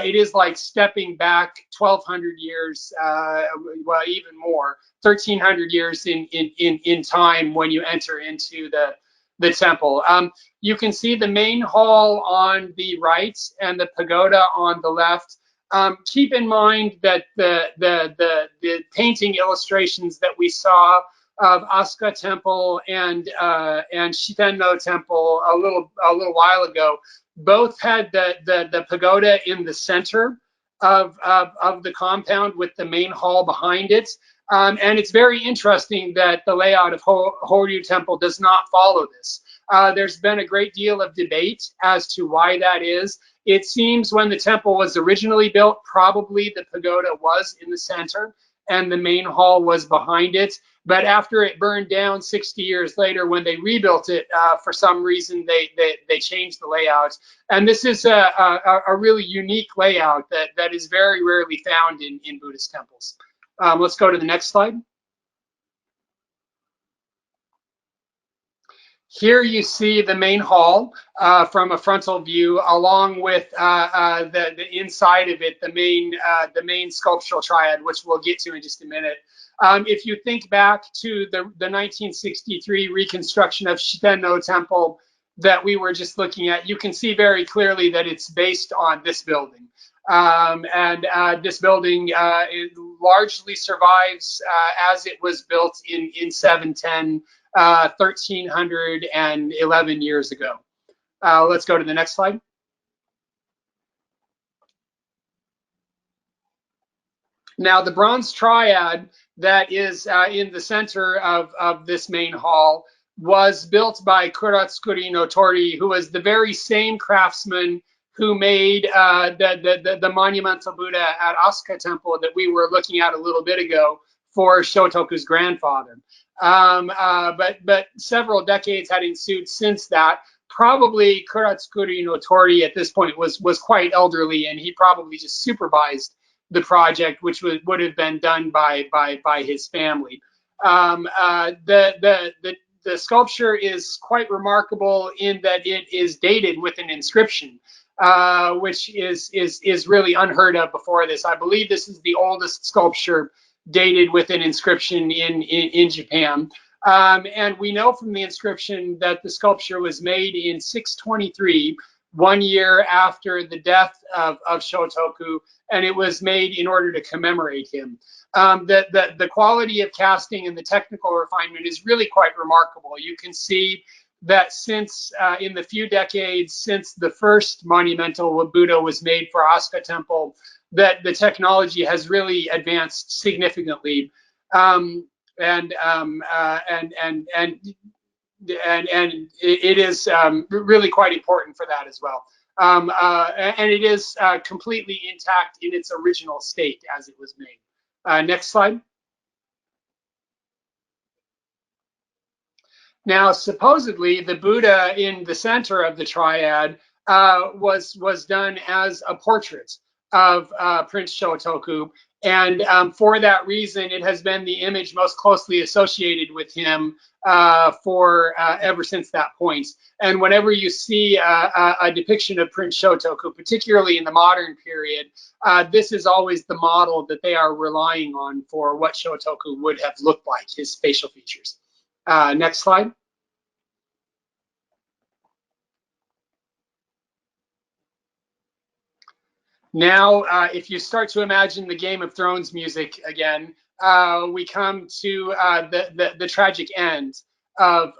It is like stepping back 1,200 years, well, even more, 1,300 years in time when you enter into the temple. You can see the main hall on the right and the pagoda on the left. Keep in mind that the painting illustrations that we saw of Osaka Temple and Shitenno Temple a little while ago both had the pagoda in the center of the compound with the main hall behind it. And it's very interesting that the layout of Horyu Temple does not follow this. There's been a great deal of debate as to why that is. It seems when the temple was originally built, probably the pagoda was in the center and the main hall was behind it. But after it burned down 60 years later, when they rebuilt it, for some reason they changed the layout. And this is a really unique layout that is very rarely found in Buddhist temples. Let's go to the next slide. Here you see the main hall from a frontal view, along with the inside of it, the main sculptural triad, which we'll get to in just a minute. If you think back to the 1963 reconstruction of Shitenno Temple that we were just looking at, you can see very clearly that it's based on this building. This building largely survives as it was built in 710, 1,311 years ago. Let's go to the next slide. Now, the bronze triad that is in the center of this main hall was built by Kuratsukuri no Tori, who was the very same craftsman who made the monumental Buddha at Osaka Temple that we were looking at a little bit ago for Shotoku's grandfather. But several decades had ensued since that. Probably Kuratsukuri no Tori at this point was quite elderly, and he probably just supervised the project, which would have been done by his family. The sculpture is quite remarkable in that it is dated with an inscription, which is really unheard of before this. I believe this is the oldest sculpture dated with an inscription in Japan. And we know from the inscription that the sculpture was made in 623, 1 year after the death of Shotoku, and it was made in order to commemorate him. The quality of casting and the technical refinement is really quite remarkable. You can see that since in the few decades since the first monumental Buddha was made for Osaka Temple, that the technology has really advanced significantly, and it is really quite important for that as well. And it is completely intact in its original state as it was made. Next slide. Now, supposedly, the Buddha in the center of the triad was done as a portrait of Prince Shotoku, And for that reason, it has been the image most closely associated with him for ever since that point. And whenever you see a depiction of Prince Shotoku, particularly in the modern period, this is always the model that they are relying on for what Shotoku would have looked like, his facial features. Next slide. Now, if you start to imagine the Game of Thrones music again, we come to the tragic end of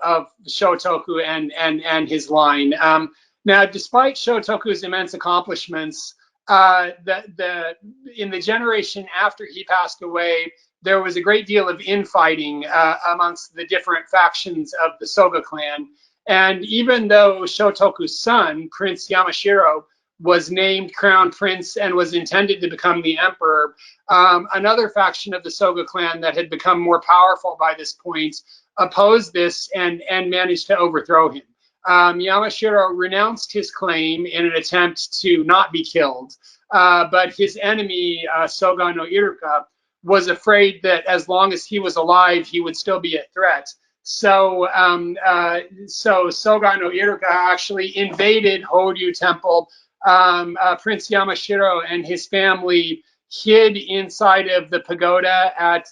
Shotoku and his line. Now, despite Shotoku's immense accomplishments, in the generation after he passed away, there was a great deal of infighting amongst the different factions of the Soga clan. And even though Shotoku's son, Prince Yamashiro, was named crown prince and was intended to become the emperor, another faction of the Soga clan that had become more powerful by this point opposed this and managed to overthrow him. Yamashiro renounced his claim in an attempt to not be killed, but his enemy, Soga no Iruka, was afraid that as long as he was alive, he would still be a threat. So Soga no Iruka actually invaded Horyu Temple. Prince Yamashiro and his family hid inside of the pagoda at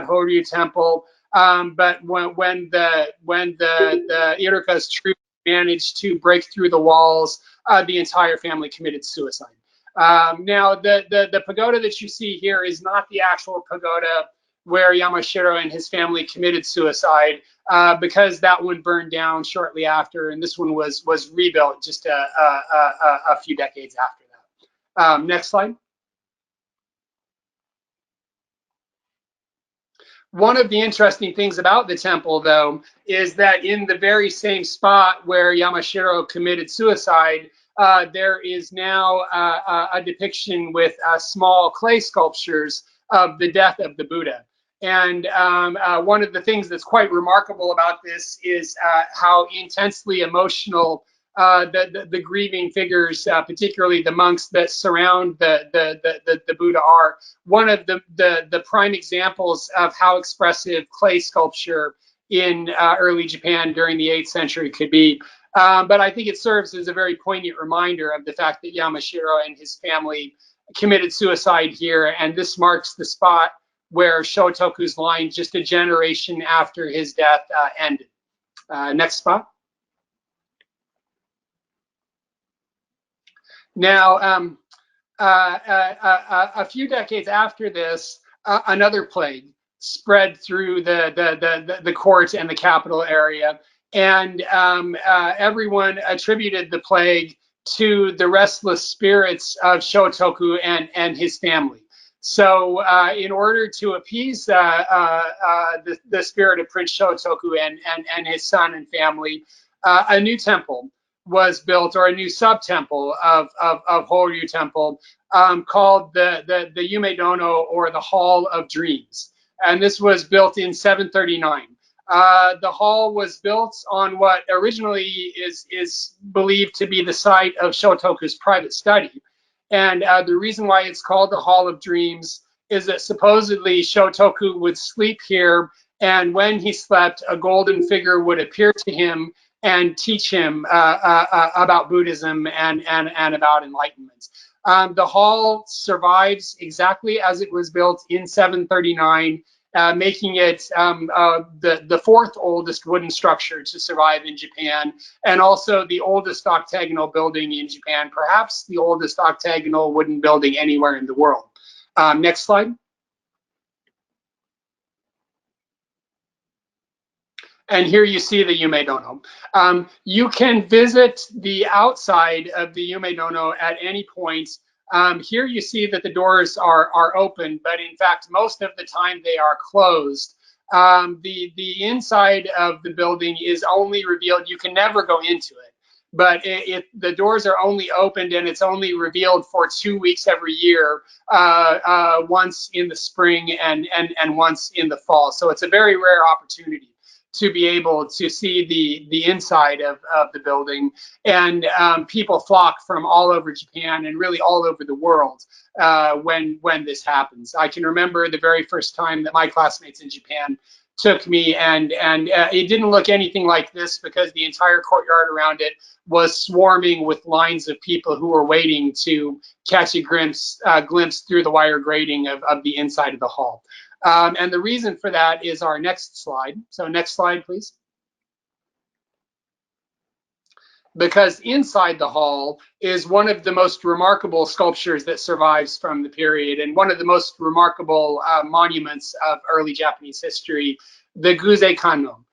Horyu Temple. But when the Iruka's troops managed to break through the walls, the entire family committed suicide. Now, the pagoda that you see here is not the actual pagoda where Yamashiro and his family committed suicide, because that one burned down shortly after, and this one was rebuilt just a few decades after that. Next slide. One of the interesting things about the temple, though, is that in the very same spot where Yamashiro committed suicide, there is now a depiction with small clay sculptures of the death of the Buddha. And one of the things that's quite remarkable about this is how intensely emotional the grieving figures, particularly the monks that surround the Buddha, are. One of the prime examples of how expressive clay sculpture in early Japan during the 8th century could be. But I think it serves as a very poignant reminder of the fact that Yamashiro and his family committed suicide here, and this marks the spot where Shotoku's line just a generation after his death ended. Next spot. Now, a few decades after this, another plague spread through the court and the capital area, and everyone attributed the plague to the restless spirits of Shotoku and his family. So in order to appease the spirit of Prince Shotoku and his son and family, a new temple was built, or a new sub-temple of Horyu Temple, called the Yumedono, or the Hall of Dreams. And this was built in 739. The hall was built on what originally is believed to be the site of Shotoku's private study. And the reason why it's called the Hall of Dreams is that supposedly Shotoku would sleep here, and when he slept, a golden figure would appear to him and teach him about Buddhism and about enlightenment. The hall survives exactly as it was built in 739, making it the fourth oldest wooden structure to survive in Japan, and also the oldest octagonal building in Japan, perhaps the oldest octagonal wooden building anywhere in the world. Next slide. And here you see the Yumedono. You can visit the outside of the Yumedono at any point. Here you see that the doors are open, but in fact, most of the time they are closed. The inside of the building is only revealed. You can never go into it, but the doors are only opened, and it's only revealed for 2 weeks every year, once in the spring and once in the fall. So it's a very rare opportunity. to be able to see the inside of the building. And people flock from all over Japan and really all over the world when this happens. I can remember the very first time that my classmates in Japan took me, and it didn't look anything like this, because the entire courtyard around it was swarming with lines of people who were waiting to catch a glimpse through the wire grating of the inside of the hall. And the reason for that is our next slide. So next slide, please. Because inside the hall is one of the most remarkable sculptures that survives from the period, and one of the most remarkable monuments of early Japanese history, the Guze Kannon.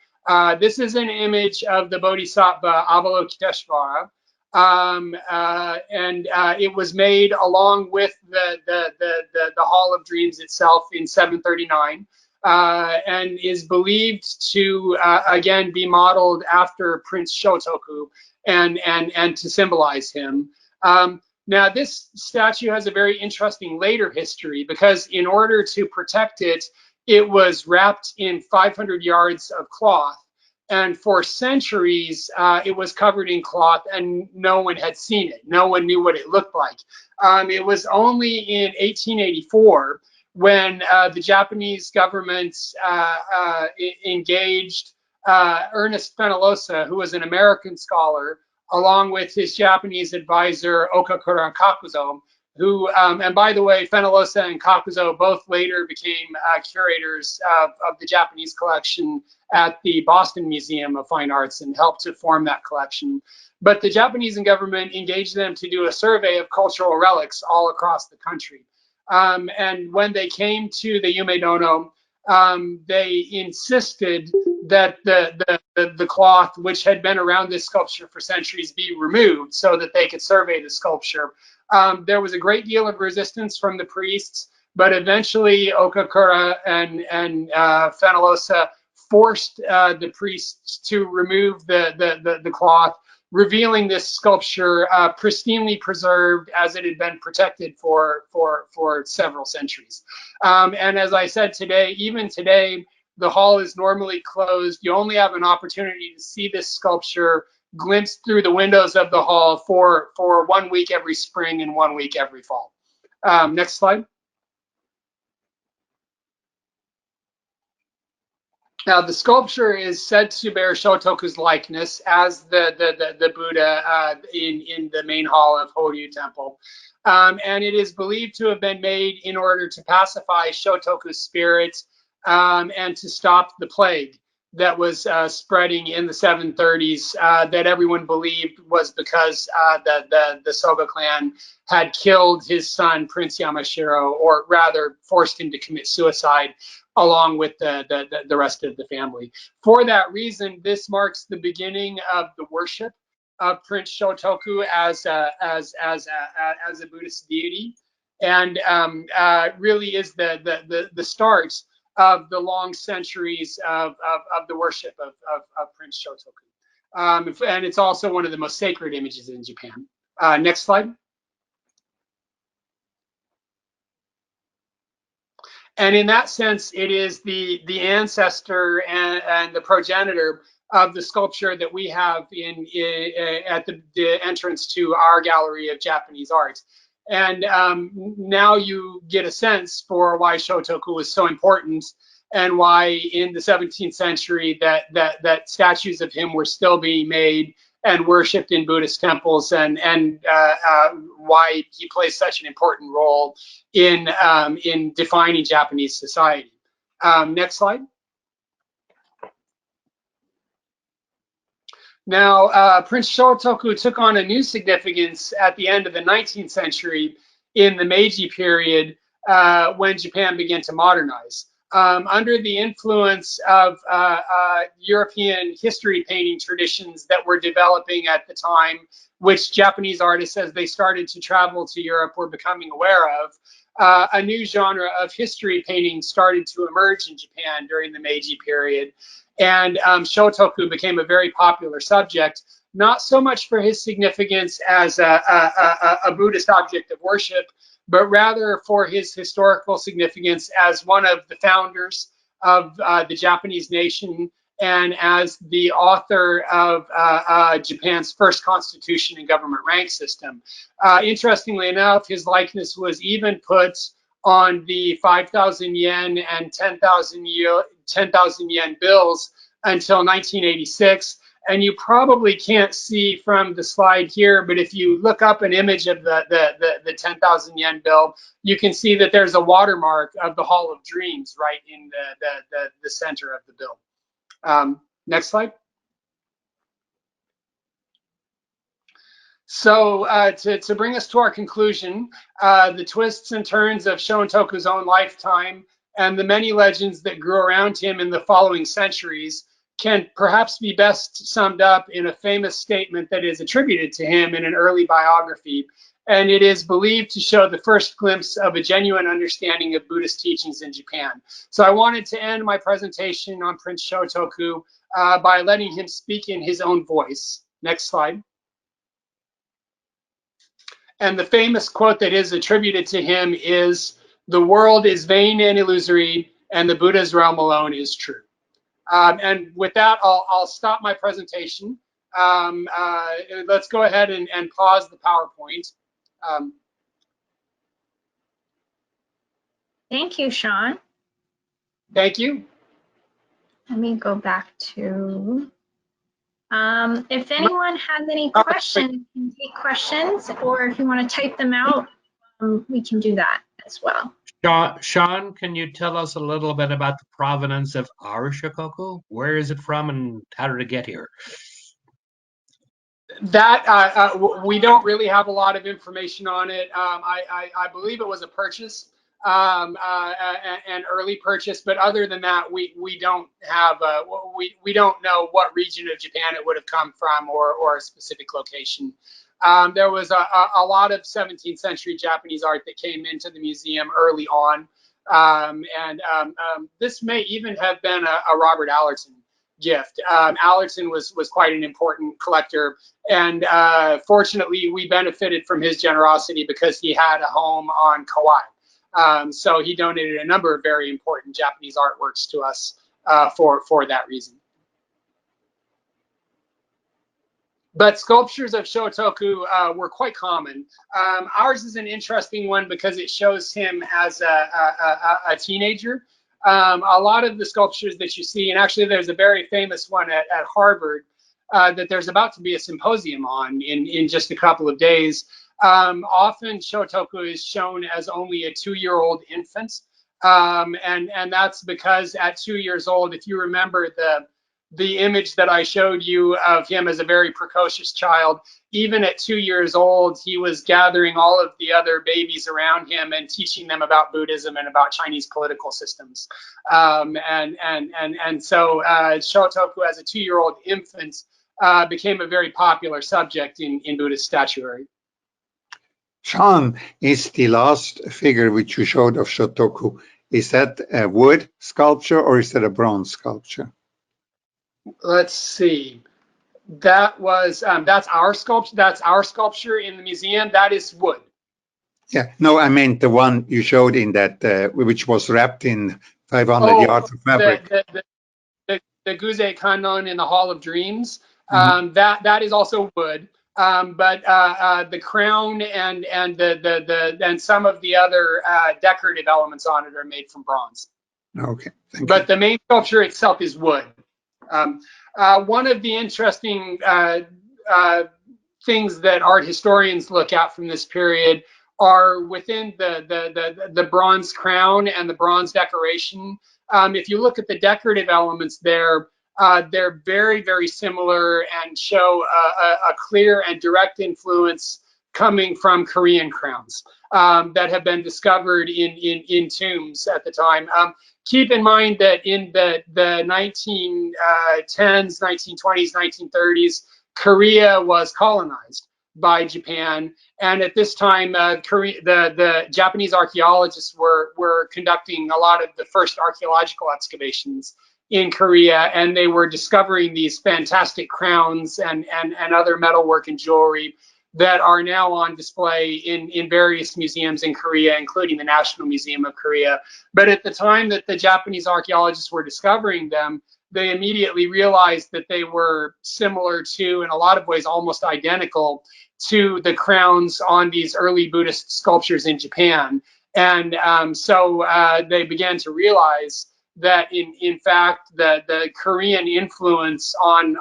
This is an image of the Bodhisattva Avalokiteshvara, and it was made along with the Hall of Dreams itself in 739. And is believed to again be modeled after Prince Shotoku, and to symbolize him. Now, this statue has a very interesting later history, because in order to protect it, it was wrapped in 500 yards of cloth, and for centuries it was covered in cloth, and no one had seen it. No one knew what it looked like. It was only in 1884 when the Japanese government engaged Ernest Fenollosa, who was an American scholar, along with his Japanese advisor Okakura Kakuzo, who, and by the way, Fenollosa and Kakuzo both later became curators of the Japanese collection at the Boston Museum of Fine Arts and helped to form that collection. But the Japanese government engaged them to do a survey of cultural relics all across the country. And when they came to the Yumedono, they insisted that the cloth, which had been around this sculpture for centuries, be removed so that they could survey the sculpture. There was a great deal of resistance from the priests, but eventually Okakura and Fenollosa forced the priests to remove the cloth, revealing this sculpture pristinely preserved as it had been protected for several centuries. And as I said today, even today, the hall is normally closed. You only have an opportunity to see this sculpture glimpsed through the windows of the hall for 1 week every spring and 1 week every fall. Next slide. Now, the sculpture is said to bear Shotoku's likeness as the Buddha in the main hall of Horiji Temple. And it is believed to have been made in order to pacify Shotoku's spirit and to stop the plague that was spreading in the 730s that everyone believed was because the Soga Clan had killed his son, Prince Yamashiro, or rather forced him to commit suicide along with the rest of the family. For that reason, this marks the beginning of the worship of Prince Shotoku as a Buddhist deity, and really is the start of the long centuries of the worship of Prince Shotoku. And it's also one of the most sacred images in Japan. Next slide. And in that sense, it is the ancestor and the progenitor of the sculpture that we have at the entrance to our gallery of Japanese art. And now you get a sense for why Shotoku was so important, and why in the 17th century that statues of him were still being made and worshipped in Buddhist temples, and why he plays such an important role in defining Japanese society. Next slide. Now, Prince Shotoku took on a new significance at the end of the 19th century in the Meiji period, when Japan began to modernize. Under the influence of European history painting traditions that were developing at the time, which Japanese artists, as they started to travel to Europe, were becoming aware of, a new genre of history painting started to emerge in Japan during the Meiji period. And Shotoku became a very popular subject, not so much for his significance as a Buddhist object of worship, but rather for his historical significance as one of the founders of the Japanese nation and as the author of Japan's first constitution and government rank system. Interestingly enough, his likeness was even put on the 5,000 yen and 10,000 yen bills until 1986. And you probably can't see from the slide here, but if you look up an image of the 10,000 yen bill, you can see that there's a watermark of the Hall of Dreams right in the center of the bill. Next slide. So to bring us to our conclusion, the twists and turns of Shotoku's own lifetime and the many legends that grew around him in the following centuries can perhaps be best summed up in a famous statement that is attributed to him in an early biography, and it is believed to show the first glimpse of a genuine understanding of Buddhist teachings in Japan. So I wanted to end my presentation on Prince Shotoku by letting him speak in his own voice. Next slide. And the famous quote that is attributed to him is, "The world is vain and illusory, and the Buddha's realm alone is true." And with that, I'll stop my presentation. Let's go ahead and pause the PowerPoint. Thank you, Shawn. Thank you. Let me go back to, if anyone has any questions, you can take questions, or if you want to type them out, we can do that as well. Shawn, can you tell us a little bit about the provenance of our Shotoku? Where is it from and how did it get here? That we don't really have a lot of information on it. I believe it was a purchase, an early purchase, but other than that, we don't have we don't know what region of Japan it would have come from or a specific location. There was a lot of 17th century Japanese art that came into the museum early on, and this may even have been a Robert Allerton gift. Allerton was quite an important collector, and fortunately we benefited from his generosity because he had a home on Kauai. So he donated a number of very important Japanese artworks to us for that reason. But sculptures of Shotoku were quite common. Ours is an interesting one because it shows him as a teenager. A lot of the sculptures that you see, and actually there's a very famous one at Harvard that there's about to be a symposium on in just a couple of days. Often Shotoku is shown as only a 2-year-old infant. And that's because at 2 years old, if you remember the image that I showed you of him as a very precocious child, even at 2 years old, he was gathering all of the other babies around him and teaching them about Buddhism and about Chinese political systems. And so Shotoku as a 2-year-old infant became a very popular subject in Buddhist statuary. Shawn, is the last figure which you showed of Shotoku, is that a wood sculpture or is that a bronze sculpture? Let's see. That was that's our sculpture. That's our sculpture in the museum. That is wood. Yeah. No, I meant the one you showed in that, which was wrapped in 500 yards of fabric. The Guze Kannon in the Hall of Dreams. That is also wood. But the crown and some of the other decorative elements on it are made from bronze. Okay. Thank you. But the main sculpture itself is wood. One of the interesting things that art historians look at from this period are within the bronze crown and the bronze decoration. If you look at the decorative elements there, they're very, very similar and show a clear and direct influence coming from Korean crowns that have been discovered in tombs at the time. Keep in mind that in the 1910s, 1920s, 1930s, Korea was colonized by Japan, and at this time, the Japanese archaeologists were conducting a lot of the first archaeological excavations in Korea, and they were discovering these fantastic crowns and other metalwork and jewelry that are now on display in various museums in Korea, including the National Museum of Korea. But at the time that the Japanese archaeologists were discovering them, they immediately realized that they were similar to, in a lot of ways, almost identical to the crowns on these early Buddhist sculptures in Japan. And so they began to realize that in fact the Korean influence on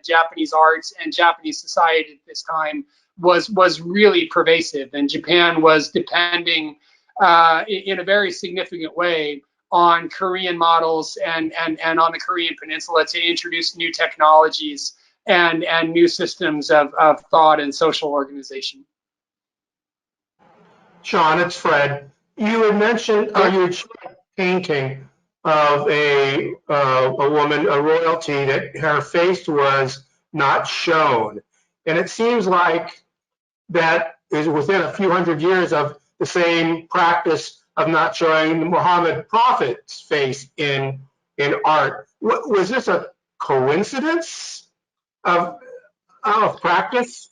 Japanese arts and Japanese society at this time was really pervasive, and Japan was depending in a very significant way on Korean models and on the Korean Peninsula to introduce new technologies and new systems of thought and social organization. Shawn, it's Fred. You had mentioned, you had shown a painting of a woman, a royalty, that her face was not shown. And it seems like that is within a few hundred years of the same practice of not showing the Muhammad Prophet's face in art. Was this a coincidence of practice?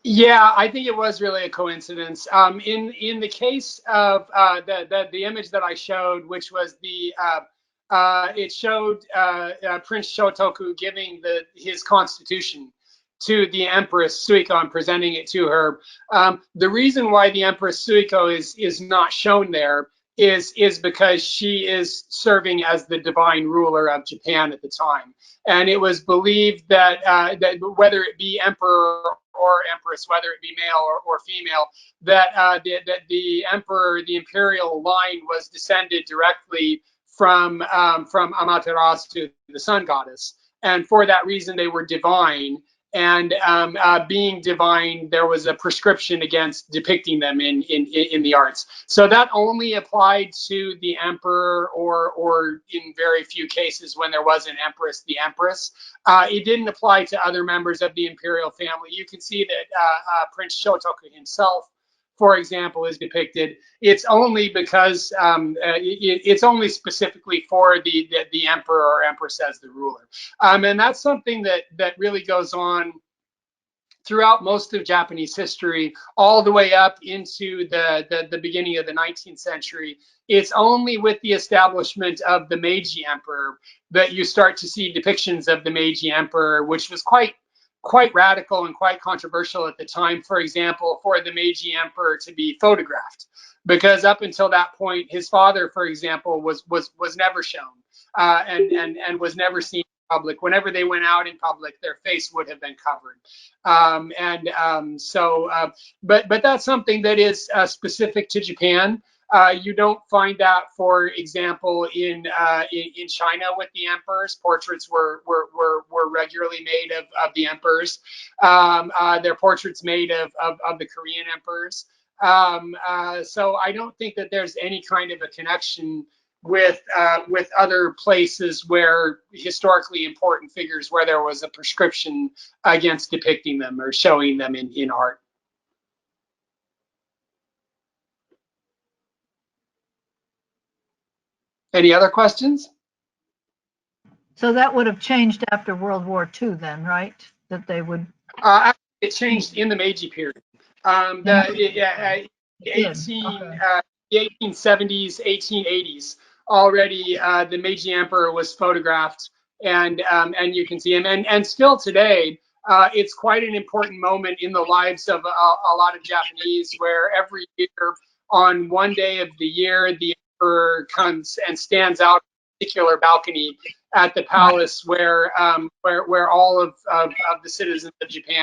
Yeah, I think it was really a coincidence. In the case of the image that I showed, which was it showed Prince Shotoku giving his constitution to the Empress Suico and presenting it to her. The reason why the Empress Suico is not shown there is because she is serving as the divine ruler of Japan at the time, and it was believed that that whether it be emperor or empress, whether it be male or female, that the emperor, the imperial line, was descended directly from Amaterasu, the sun goddess, and for that reason they were divine. And being divine, there was a prescription against depicting them in the arts. So that only applied to the emperor, or in very few cases when there was an empress, the empress. It didn't apply to other members of the imperial family. You can see that Prince Shotoku himself, for example, is depicted. It's only because it's only specifically for the emperor or empress as the ruler, and that's something that really goes on throughout most of Japanese history, all the way up into the beginning of the 19th century. It's only with the establishment of the Meiji Emperor that you start to see depictions of the Meiji Emperor, which was quite radical and quite controversial at the time. For example, for the Meiji Emperor to be photographed, because up until that point, his father, for example, was never shown and was never seen in public. Whenever they went out in public, their face would have been covered. But that's something that is specific to Japan. You don't find that, for example, in China with the emperors. Portraits were regularly made of the emperors. There are portraits made of the Korean emperors. So I don't think that there's any kind of a connection with other places where historically important figures, where there was a prescription against depicting them or showing them in art. Any other questions? So that would have changed after World War II then, right? That they would. It changed in the Meiji period. The 1870s, 1880s, already the Meiji Emperor was photographed, and you can see him. And still today, it's quite an important moment in the lives of a lot of Japanese, where every year on one day of the year, the Emperor comes and stands out on a particular balcony at the palace, where all of the citizens of Japan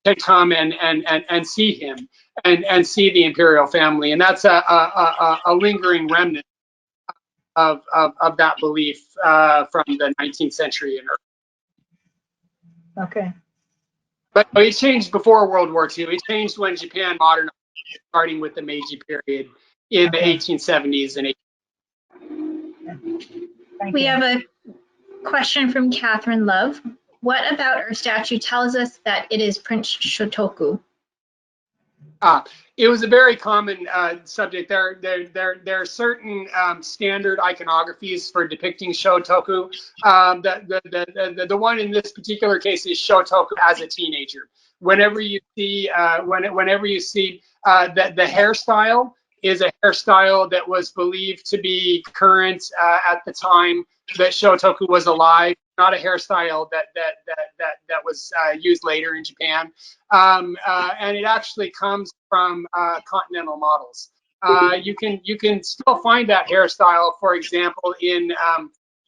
to come and see him and see the imperial family. And that's a lingering remnant of that belief from the 19th century and early. Okay. But it changed before World War II. It changed when Japan modernized, starting with the Meiji period in the 1870s and 80s. We have a question from Catherine Love. What about her statue tells us that it is Prince Shotoku? It was a very common subject. There are certain standard iconographies for depicting Shotoku. The one in this particular case is Shotoku as a teenager. Whenever you see the hairstyle is a hairstyle that was believed to be current at the time that Shotoku was alive, not a hairstyle that was used later in Japan. And it actually comes from continental models. You can still find that hairstyle, for example, in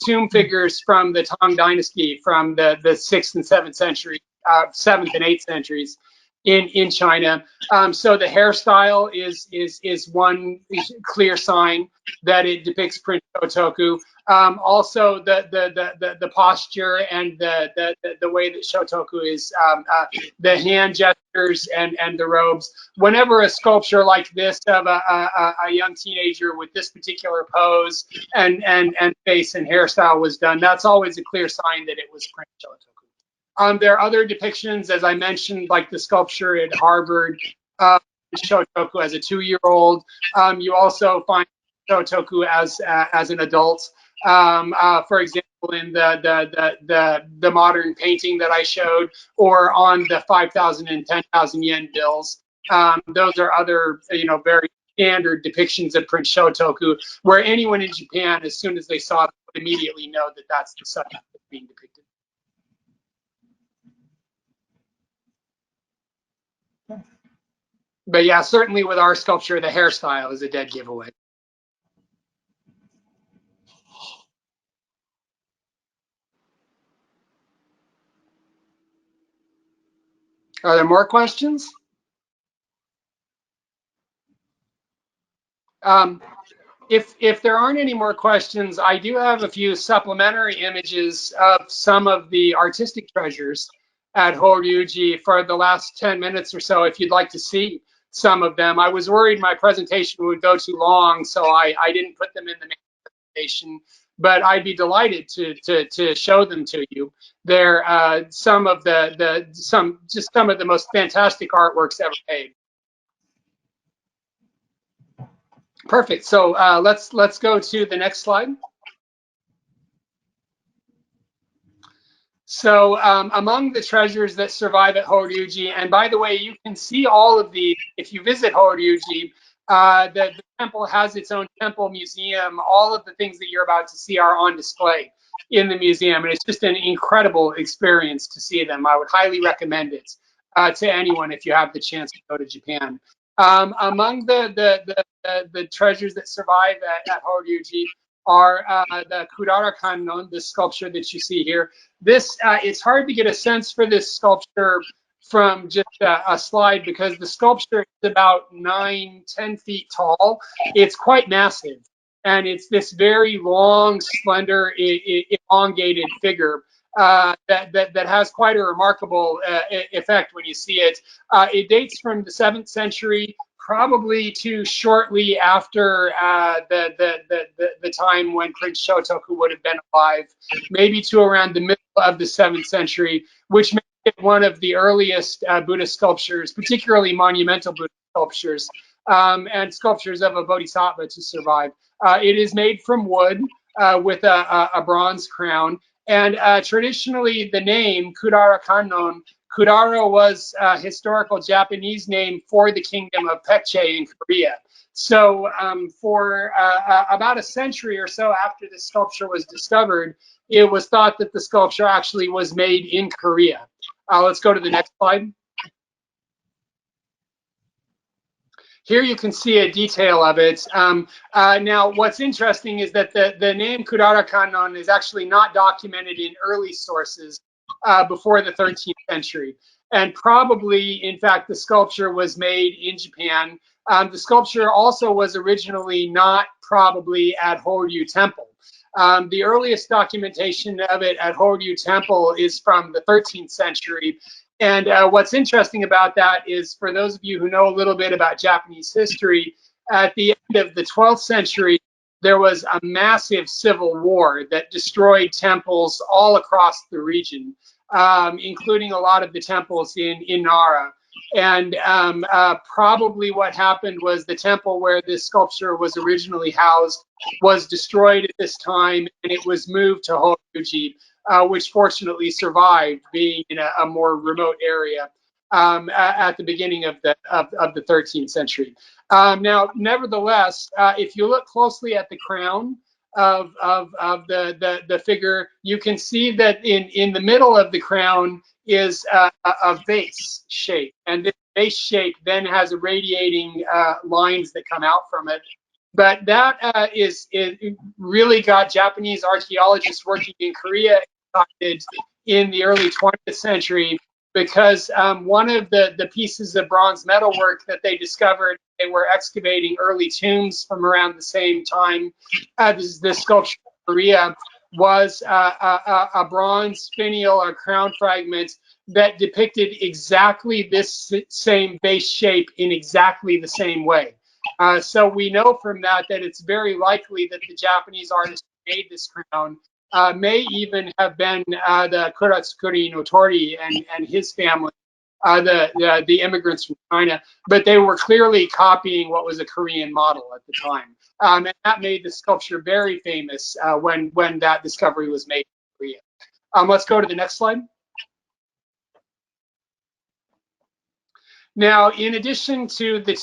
tomb figures from the Tang Dynasty from the 6th and 7th century, 7th and 8th centuries in China. So the hairstyle is one clear sign that it depicts Prince Shotoku. Also the posture and the way that Shotoku is, the hand gestures and the robes. Whenever a sculpture like this of a young teenager with this particular pose and face and hairstyle was done, that's always a clear sign that it was Prince Shotoku. There are other depictions, as I mentioned, like the sculpture at Harvard, Shotoku as a 2-year-old. You also find Shotoku as an adult. For example, in the modern painting that I showed, or on the 5,000 and 10,000 yen bills. Those are other, very standard depictions of Prince Shotoku, where anyone in Japan, as soon as they saw it, would immediately know that that's the subject that's being depicted. But yeah, certainly with our sculpture, the hairstyle is a dead giveaway. Are there more questions? If there aren't any more questions, I do have a few supplementary images of some of the artistic treasures at Horiji for the last 10 minutes or so, if you'd like to see some of them. I was worried my presentation would go too long, so I didn't put them in the main presentation, but I'd be delighted to show them to you. They're some of the most fantastic artworks ever made. Perfect. So let's go to the next slide. So among the treasures that survive at Horuji, and by the way, you can see all of these if you visit Horuji. The temple has its own temple museum. All of the things that you're about to see are on display in the museum, and it's just an incredible experience to see them. I would highly recommend it to anyone if you have the chance to go to Japan. Among the treasures that survive at Horuji are the Kudara Kannon, the sculpture that you see here. This it's hard to get a sense for this sculpture from just a slide because the sculpture is about 9-10 feet tall. It's quite massive, and it's this very long, slender, elongated figure that has quite a remarkable effect when you see it. It dates from the 7th century, probably to shortly after the time when Prince Shotoku would have been alive, maybe to around the middle of the 7th century, which makes it one of the earliest Buddhist sculptures, particularly monumental Buddhist sculptures, and sculptures of a bodhisattva to survive. It is made from wood with a bronze crown. And traditionally, the name Kudara Kannon, Kudara was a historical Japanese name for the kingdom of Paekche in Korea. So for about a century or so after the sculpture was discovered, it was thought that the sculpture actually was made in Korea. Let's go to the next slide. Here you can see a detail of it. Now, what's interesting is that the name Kudara Kannon is actually not documented in early sources before the 13th century. And probably, in fact, the sculpture was made in Japan. The sculpture also was originally not probably at Horyu Temple. The earliest documentation of it at Horyu Temple is from the 13th century. And what's interesting about that is, for those of you who know a little bit about Japanese history, at the end of the 12th century, there was a massive civil war that destroyed temples all across the region, including a lot of the temples in Nara. And probably what happened was the temple where this sculpture was originally housed was destroyed at this time, and it was moved to Horuji, which fortunately survived, being in a more remote area. at the beginning of the 13th century. Now, nevertheless, if you look closely at the crown of the figure, you can see that in the middle of the crown is a vase shape, and this vase shape then has radiating lines that come out from it. But that it really got Japanese archaeologists working in Korea excited in the early 20th century, because one of the pieces of bronze metalwork that they discovered, they were excavating early tombs from around the same time as this sculpture in Korea, was a bronze finial or crown fragment that depicted exactly this same base shape in exactly the same way. So we know from that it's very likely that the Japanese artist who made this crown may even have been the Kuratsukuri no Tori and his family, the immigrants from China, but they were clearly copying what was a Korean model at the time. And that made the sculpture very famous when that discovery was made in Korea. Let's go to the next slide. Now, in addition to the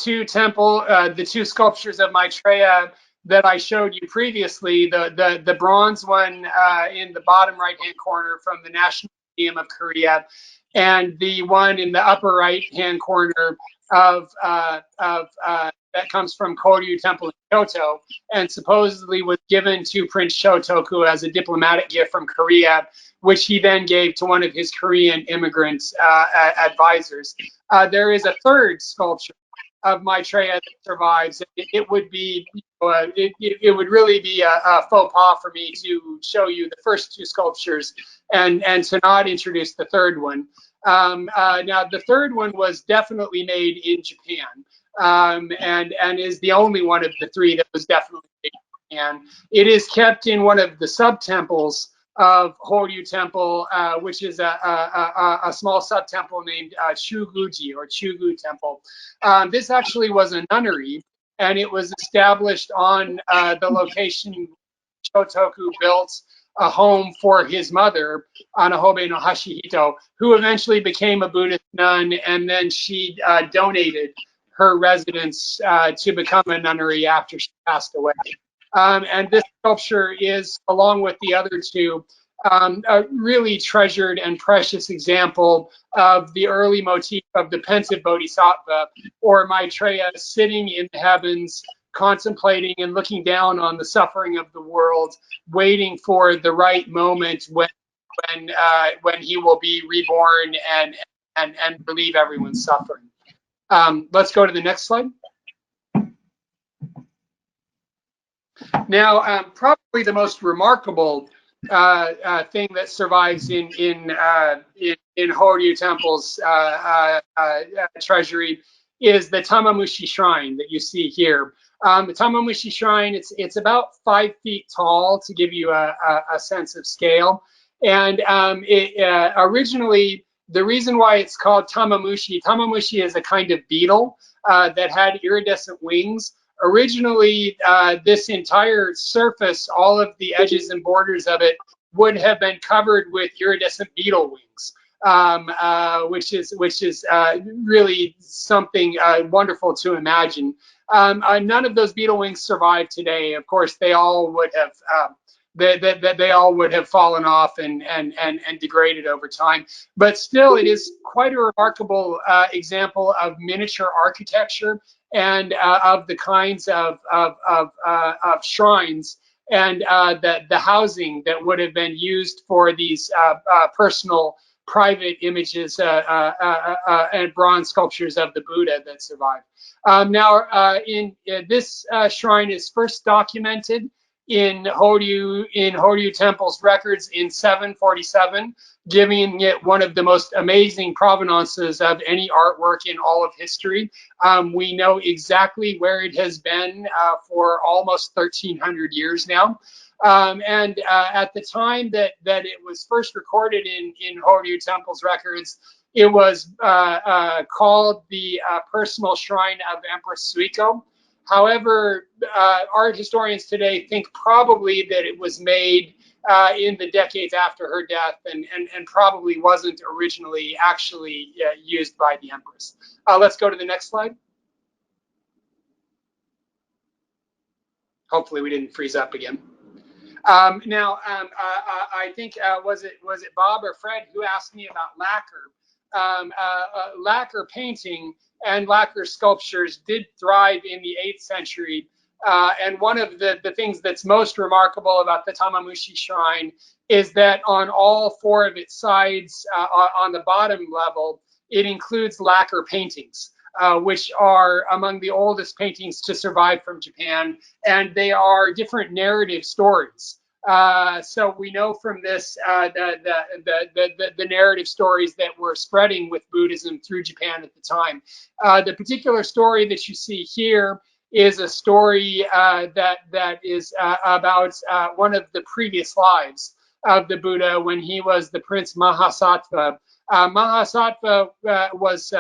two sculptures of Maitreya that I showed you previously, the bronze one in the bottom right-hand corner from the National Museum of Korea, and the one in the upper right-hand corner that comes from Koryu Temple in Kyoto, and supposedly was given to Prince Shotoku as a diplomatic gift from Korea, which he then gave to one of his Korean immigrant advisors. There is a third sculpture of Maitreya that survives. It would be, it would really be a faux pas for me to show you the first two sculptures and to not introduce the third one. Now, the third one was definitely made in Japan, and is the only one of the three that was definitely made in Japan. It is kept in one of the sub-temples of Horyu Temple, which is a small sub-temple named Chuguji, or Chugu Temple. This actually was a nunnery, and it was established on the location Shotoku built a home for his mother, Anahobe no Hashihito, who eventually became a Buddhist nun, and then she donated her residence to become a nunnery after she passed away. And this sculpture is, along with the other two, a really treasured and precious example of the early motif of the pensive bodhisattva, or Maitreya sitting in the heavens, contemplating and looking down on the suffering of the world, waiting for the right moment when he will be reborn and relieve everyone's suffering. Let's go to the next slide. Now, probably the most remarkable thing that survives in Horyu Temple's treasury is the Tamamushi Shrine that you see here. The Tamamushi Shrine, it's about 5 feet tall, to give you a sense of scale. And originally, the reason why it's called Tamamushi is a kind of beetle that had iridescent wings. Originally, this entire surface, all of the edges and borders of it, would have been covered with iridescent beetle wings, which is really something wonderful to imagine. None of those beetle wings survive today. Of course, they all would have they all would have fallen off and degraded over time. But still, it is quite a remarkable example of miniature architecture and of the kinds of shrines and the housing that would have been used for these personal, private images and bronze sculptures of the Buddha that survive. Now, this shrine is first documented in Horyu Temple's records in 747, giving it one of the most amazing provenances of any artwork in all of history. We know exactly where it has been for almost 1,300 years now. And at the time that it was first recorded in Horyu Temple's records, it was called the personal shrine of Empress Suico. However, art historians today think probably that it was made in the decades after her death, and probably wasn't originally actually used by the Empress. Let's go to the next slide. Hopefully we didn't freeze up again. I think was it Bob or Fred who asked me about lacquer. Lacquer painting and lacquer sculptures did thrive in the 8th century. And one of the things that's most remarkable about the Tamamushi Shrine is that on all 4 of its sides, on the bottom level, it includes lacquer paintings. Which are among the oldest paintings to survive from Japan, and they are different narrative stories. So we know from this the narrative stories that were spreading with Buddhism through Japan at the time. The particular story that you see here is a story that is about one of the previous lives of the Buddha when he was the Prince Mahasattva. Mahasattva was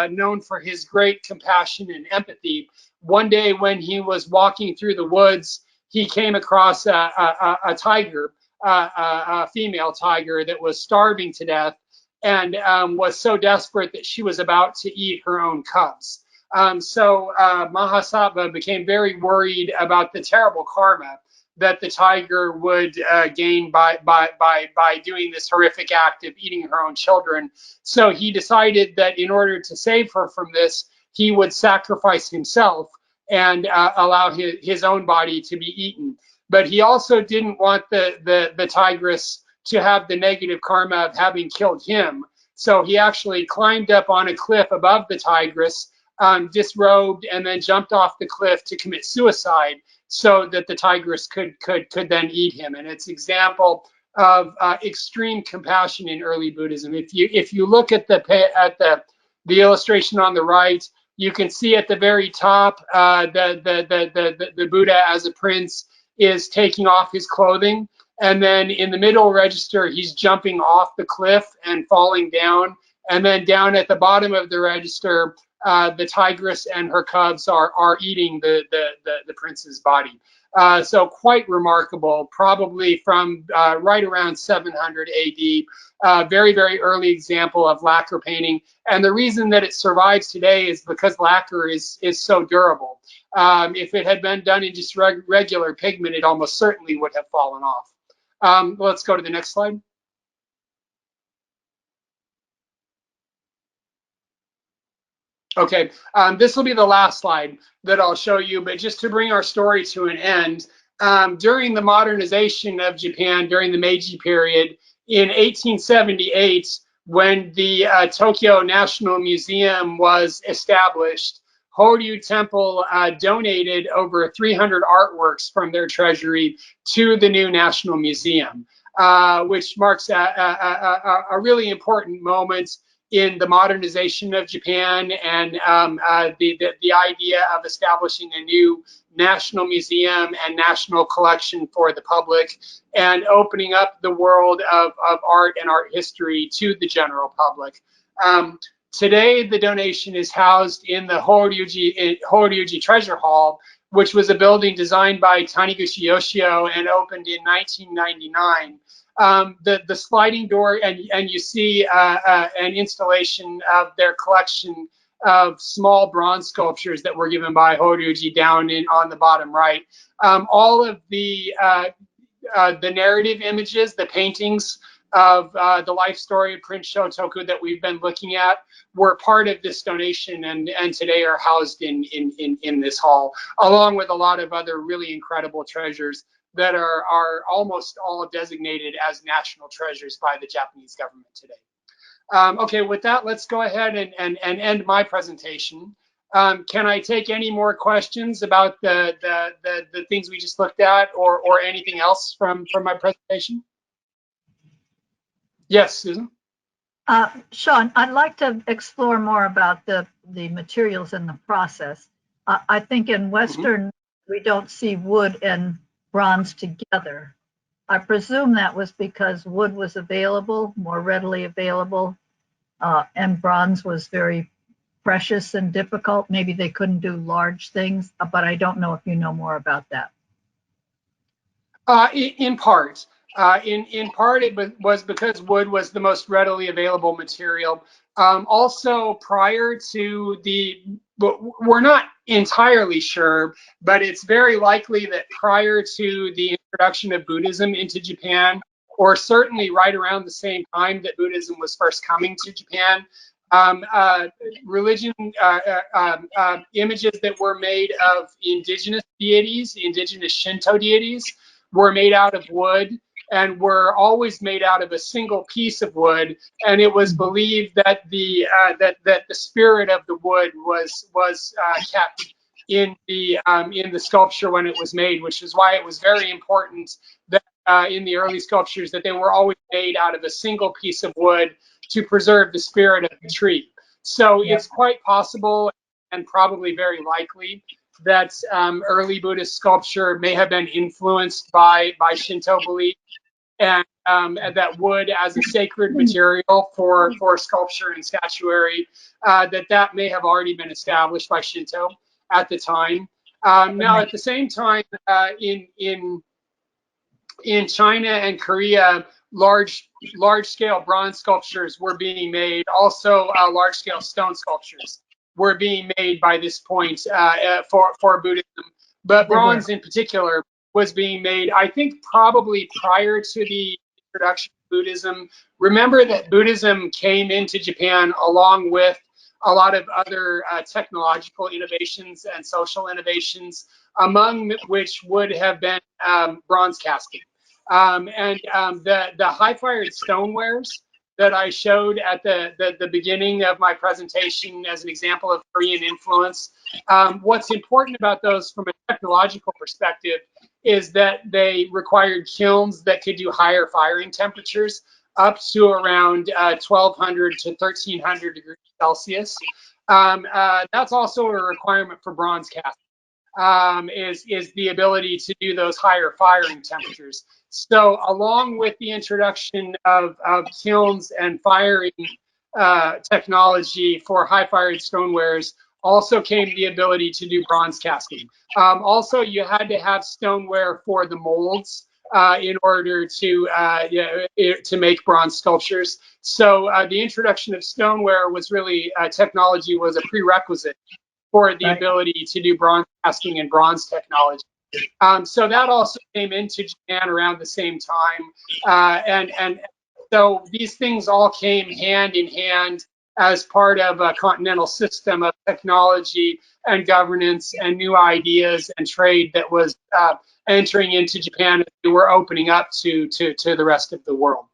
known for his great compassion and empathy. One day when he was walking through the woods, he came across a tiger, a female tiger that was starving to death and was so desperate that she was about to eat her own cubs. So Mahasattva became very worried about the terrible karma that the tiger would gain by doing this horrific act of eating her own children. So he decided that in order to save her from this, he would sacrifice himself and allow his own body to be eaten. But he also didn't want the tigress to have the negative karma of having killed him. So he actually climbed up on a cliff above the tigress, disrobed, and then jumped off the cliff to commit suicide, so that the tigress could then eat him. And it's an example of extreme compassion in early Buddhism. If you look at the illustration on the right, you can see at the very top the Buddha as a prince is taking off his clothing, and then in the middle register he's jumping off the cliff and falling down, and then down at the bottom of the register, the tigress and her cubs are eating the prince's body. So quite remarkable, probably from right around 700 AD. Very, very early example of lacquer painting. And the reason that it survives today is because lacquer is so durable. If it had been done in just regular pigment, it almost certainly would have fallen off. Let's go to the next slide. Okay, this will be the last slide that I'll show you, but just to bring our story to an end, during the modernization of Japan during the Meiji period, in 1878, when the Tokyo National Museum was established, Horyu Temple donated over 300 artworks from their treasury to the new National Museum, which marks a really important moment in the modernization of Japan and the idea of establishing a new national museum and national collection for the public and opening up the world of art and art history to the general public. Today, the donation is housed in the Horuji Treasure Hall, which was a building designed by Taniguchi Yoshio and opened in 1999. The sliding door, and you see an installation of their collection of small bronze sculptures that were given by Horuji down on the bottom right. All of the narrative images, the paintings of the life story of Prince Shotoku that we've been looking at were part of this donation, and today are housed in this hall, along with a lot of other really incredible treasures that are almost all designated as national treasures by the Japanese government today. Okay, with that, let's go ahead and end my presentation. Can I take any more questions about the things we just looked at, or anything else from my presentation? Yes, Susan? Shawn, I'd like to explore more about the materials and the process. I think in Western, we don't see wood and bronze together. I presume that was because wood was available, more readily available, and bronze was very precious and difficult. Maybe they couldn't do large things, but I don't know if you know more about that. In part. In part, it was because wood was the most readily available material. Also, prior to we're not entirely sure, but it's very likely that prior to the introduction of Buddhism into Japan, or certainly right around the same time that Buddhism was first coming to Japan, images that were made of indigenous deities, indigenous Shinto deities, were made out of wood, and were always made out of a single piece of wood, and it was believed that the spirit of the wood was kept in the sculpture when it was made, which is why it was very important that in the early sculptures that they were always made out of a single piece of wood to preserve the spirit of the tree. So it's quite possible and probably very likely that early Buddhist sculpture may have been influenced by Shinto belief, and that wood as a sacred material for sculpture and statuary, that may have already been established by Shinto at the time. Now, at the same time, in China and Korea, large-scale bronze sculptures were being made. Also, large-scale stone sculptures were being made by this point for Buddhism, but bronze in particular was being made, I think, probably prior to the introduction of Buddhism. Remember that Buddhism came into Japan along with a lot of other technological innovations and social innovations, among which would have been bronze casting. The high-fired stonewares that I showed at the beginning of my presentation as an example of Korean influence, what's important about those from a technological perspective is that they required kilns that could do higher firing temperatures, up to around 1,200 to 1,300 degrees Celsius. That's also a requirement for bronze casting, is the ability to do those higher firing temperatures. So along with the introduction of kilns and firing technology for high-fired stonewares, also came the ability to do bronze casting. Also, you had to have stoneware for the molds in order to make bronze sculptures. So the introduction of stoneware was really, technology was a prerequisite for the ability to do bronze casting and bronze technology. So that also came into Japan around the same time. And so these things all came hand in hand as part of a continental system of technology and governance and new ideas and trade that was entering into Japan as we were opening up to the rest of the world.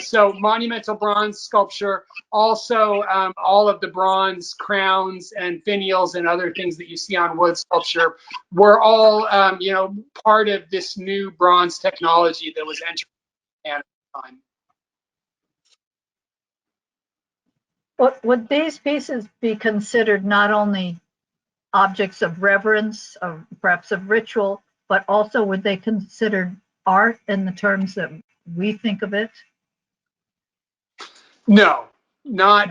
So monumental bronze sculpture, also all of the bronze crowns and finials and other things that you see on wood sculpture were all, part of this new bronze technology that was entering Japan at the time. Would these pieces be considered not only objects of reverence, of perhaps of ritual, but also would they consider art in the terms that we think of it? No, not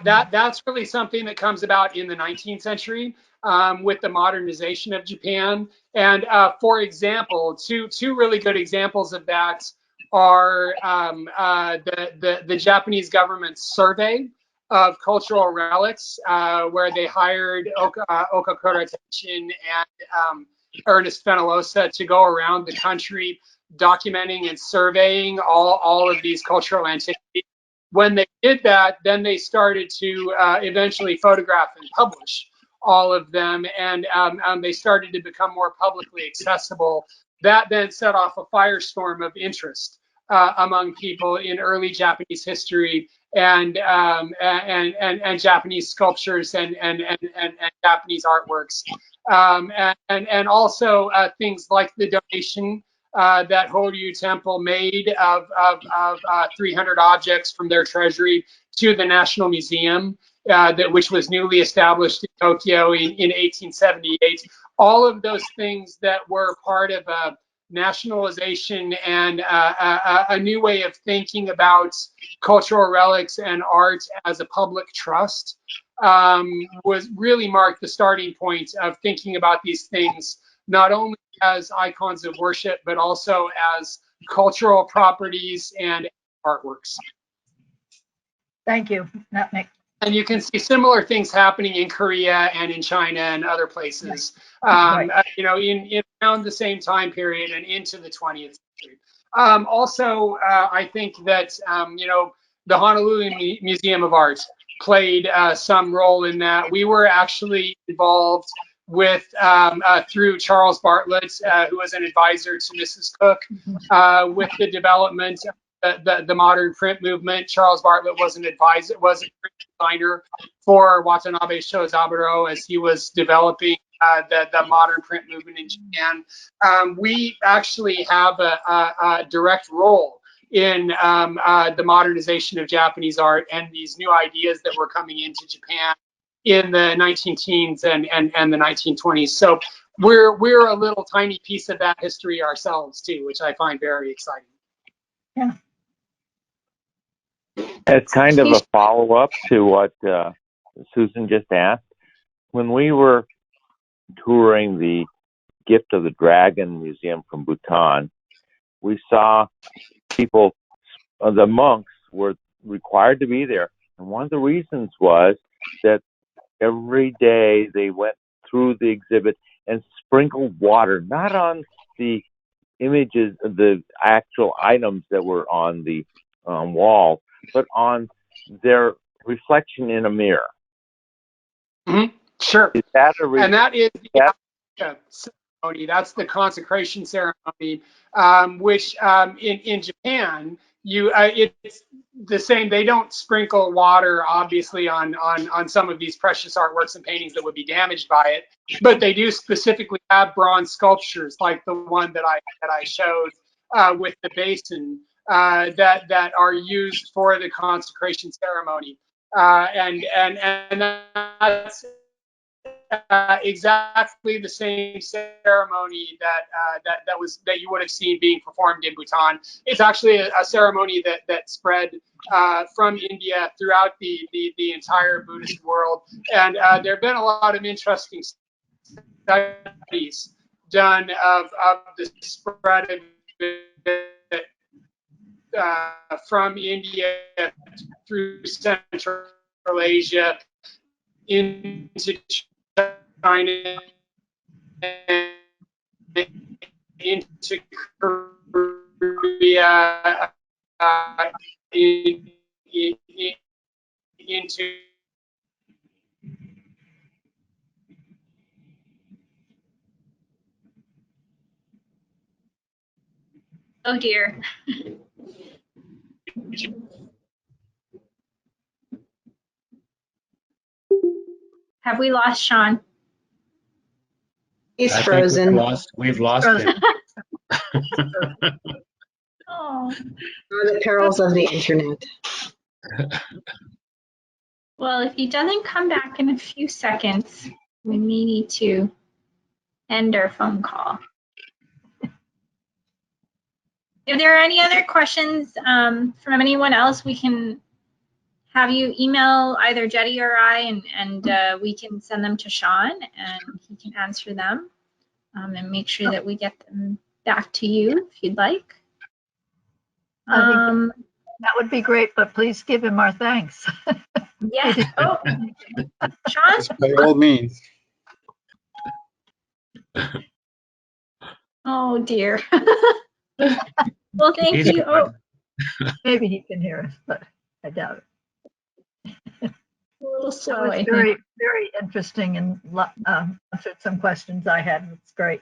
that. That's really something that comes about in the 19th century with the modernization of Japan. And for example, two really good examples of that are the Japanese government's survey of cultural relics, where they hired Okakura Tenchin and Ernest Fenollosa to go around the country documenting and surveying all of these cultural antiquities. When they did that, then they started to eventually photograph and publish all of them, and they started to become more publicly accessible. That then set off a firestorm of interest among people in early Japanese history and Japanese sculptures and Japanese artworks, and also things like the donation that Horiji Temple made of 300 objects from their treasury to the National Museum, which was newly established in Tokyo in 1878. All of those things that were part of a nationalization and a new way of thinking about cultural relics and art as a public trust was really marked the starting point of thinking about these things not only as icons of worship, but also as cultural properties and artworks. Thank you. That makes And you can see similar things happening in Korea and in China and other places, you know, in around the same time period and into the 20th century. Also, I think that, you know, the Honolulu Museum of Art played some role in that. We were actually involved with, through Charles Bartlett, who was an advisor to Mrs. Cook, with the development of the modern print movement. Charles Bartlett was an advisor, was a print designer for Watanabe Shozaburo as he was developing the modern print movement in Japan. We actually have a direct role in the modernization of Japanese art and these new ideas that were coming into Japan in the 19-teens and the 1920s. So we're a little tiny piece of that history ourselves too, which I find very exciting. Yeah. As kind of a follow-up to what Susan just asked, when we were touring the Gift of the Dragon Museum from Bhutan, we saw people, the monks were required to be there. And one of the reasons was that every day they went through the exhibit and sprinkled water, not on the images, the actual items that were on the wall, but on their reflection in a mirror. Mm-hmm. Sure. Is that and that is the ceremony. That's the consecration ceremony, which in Japan, it's the same. They don't sprinkle water, obviously, on some of these precious artworks and paintings that would be damaged by it, but they do specifically have bronze sculptures like the one that I showed with the basin that are used for the consecration ceremony, and that's exactly the same ceremony that you would have seen being performed in Bhutan. It's actually a ceremony that spread from India throughout the entire Buddhist world, and there have been a lot of interesting studies done of the spread of it from India through Central Asia into China and into Korea, into Oh dear. Have we lost Shawn? He's I think frozen. we've lost him. Oh. The perils of the internet. Well, if he doesn't come back in a few seconds, we may need to end our phone call. If there are any other questions from anyone else, we can have you email either Jetty or I, and we can send them to Shawn, and he can answer them and make sure that we get them back to you if you'd like. I think that would be great, but please give him our thanks. Yeah. Oh, Shawn? By all means. Oh dear. Well, thank you. Oh, Maybe he can hear us, but I doubt it. a little So slow, I it's think. very, very interesting and answered some questions I had. It's great.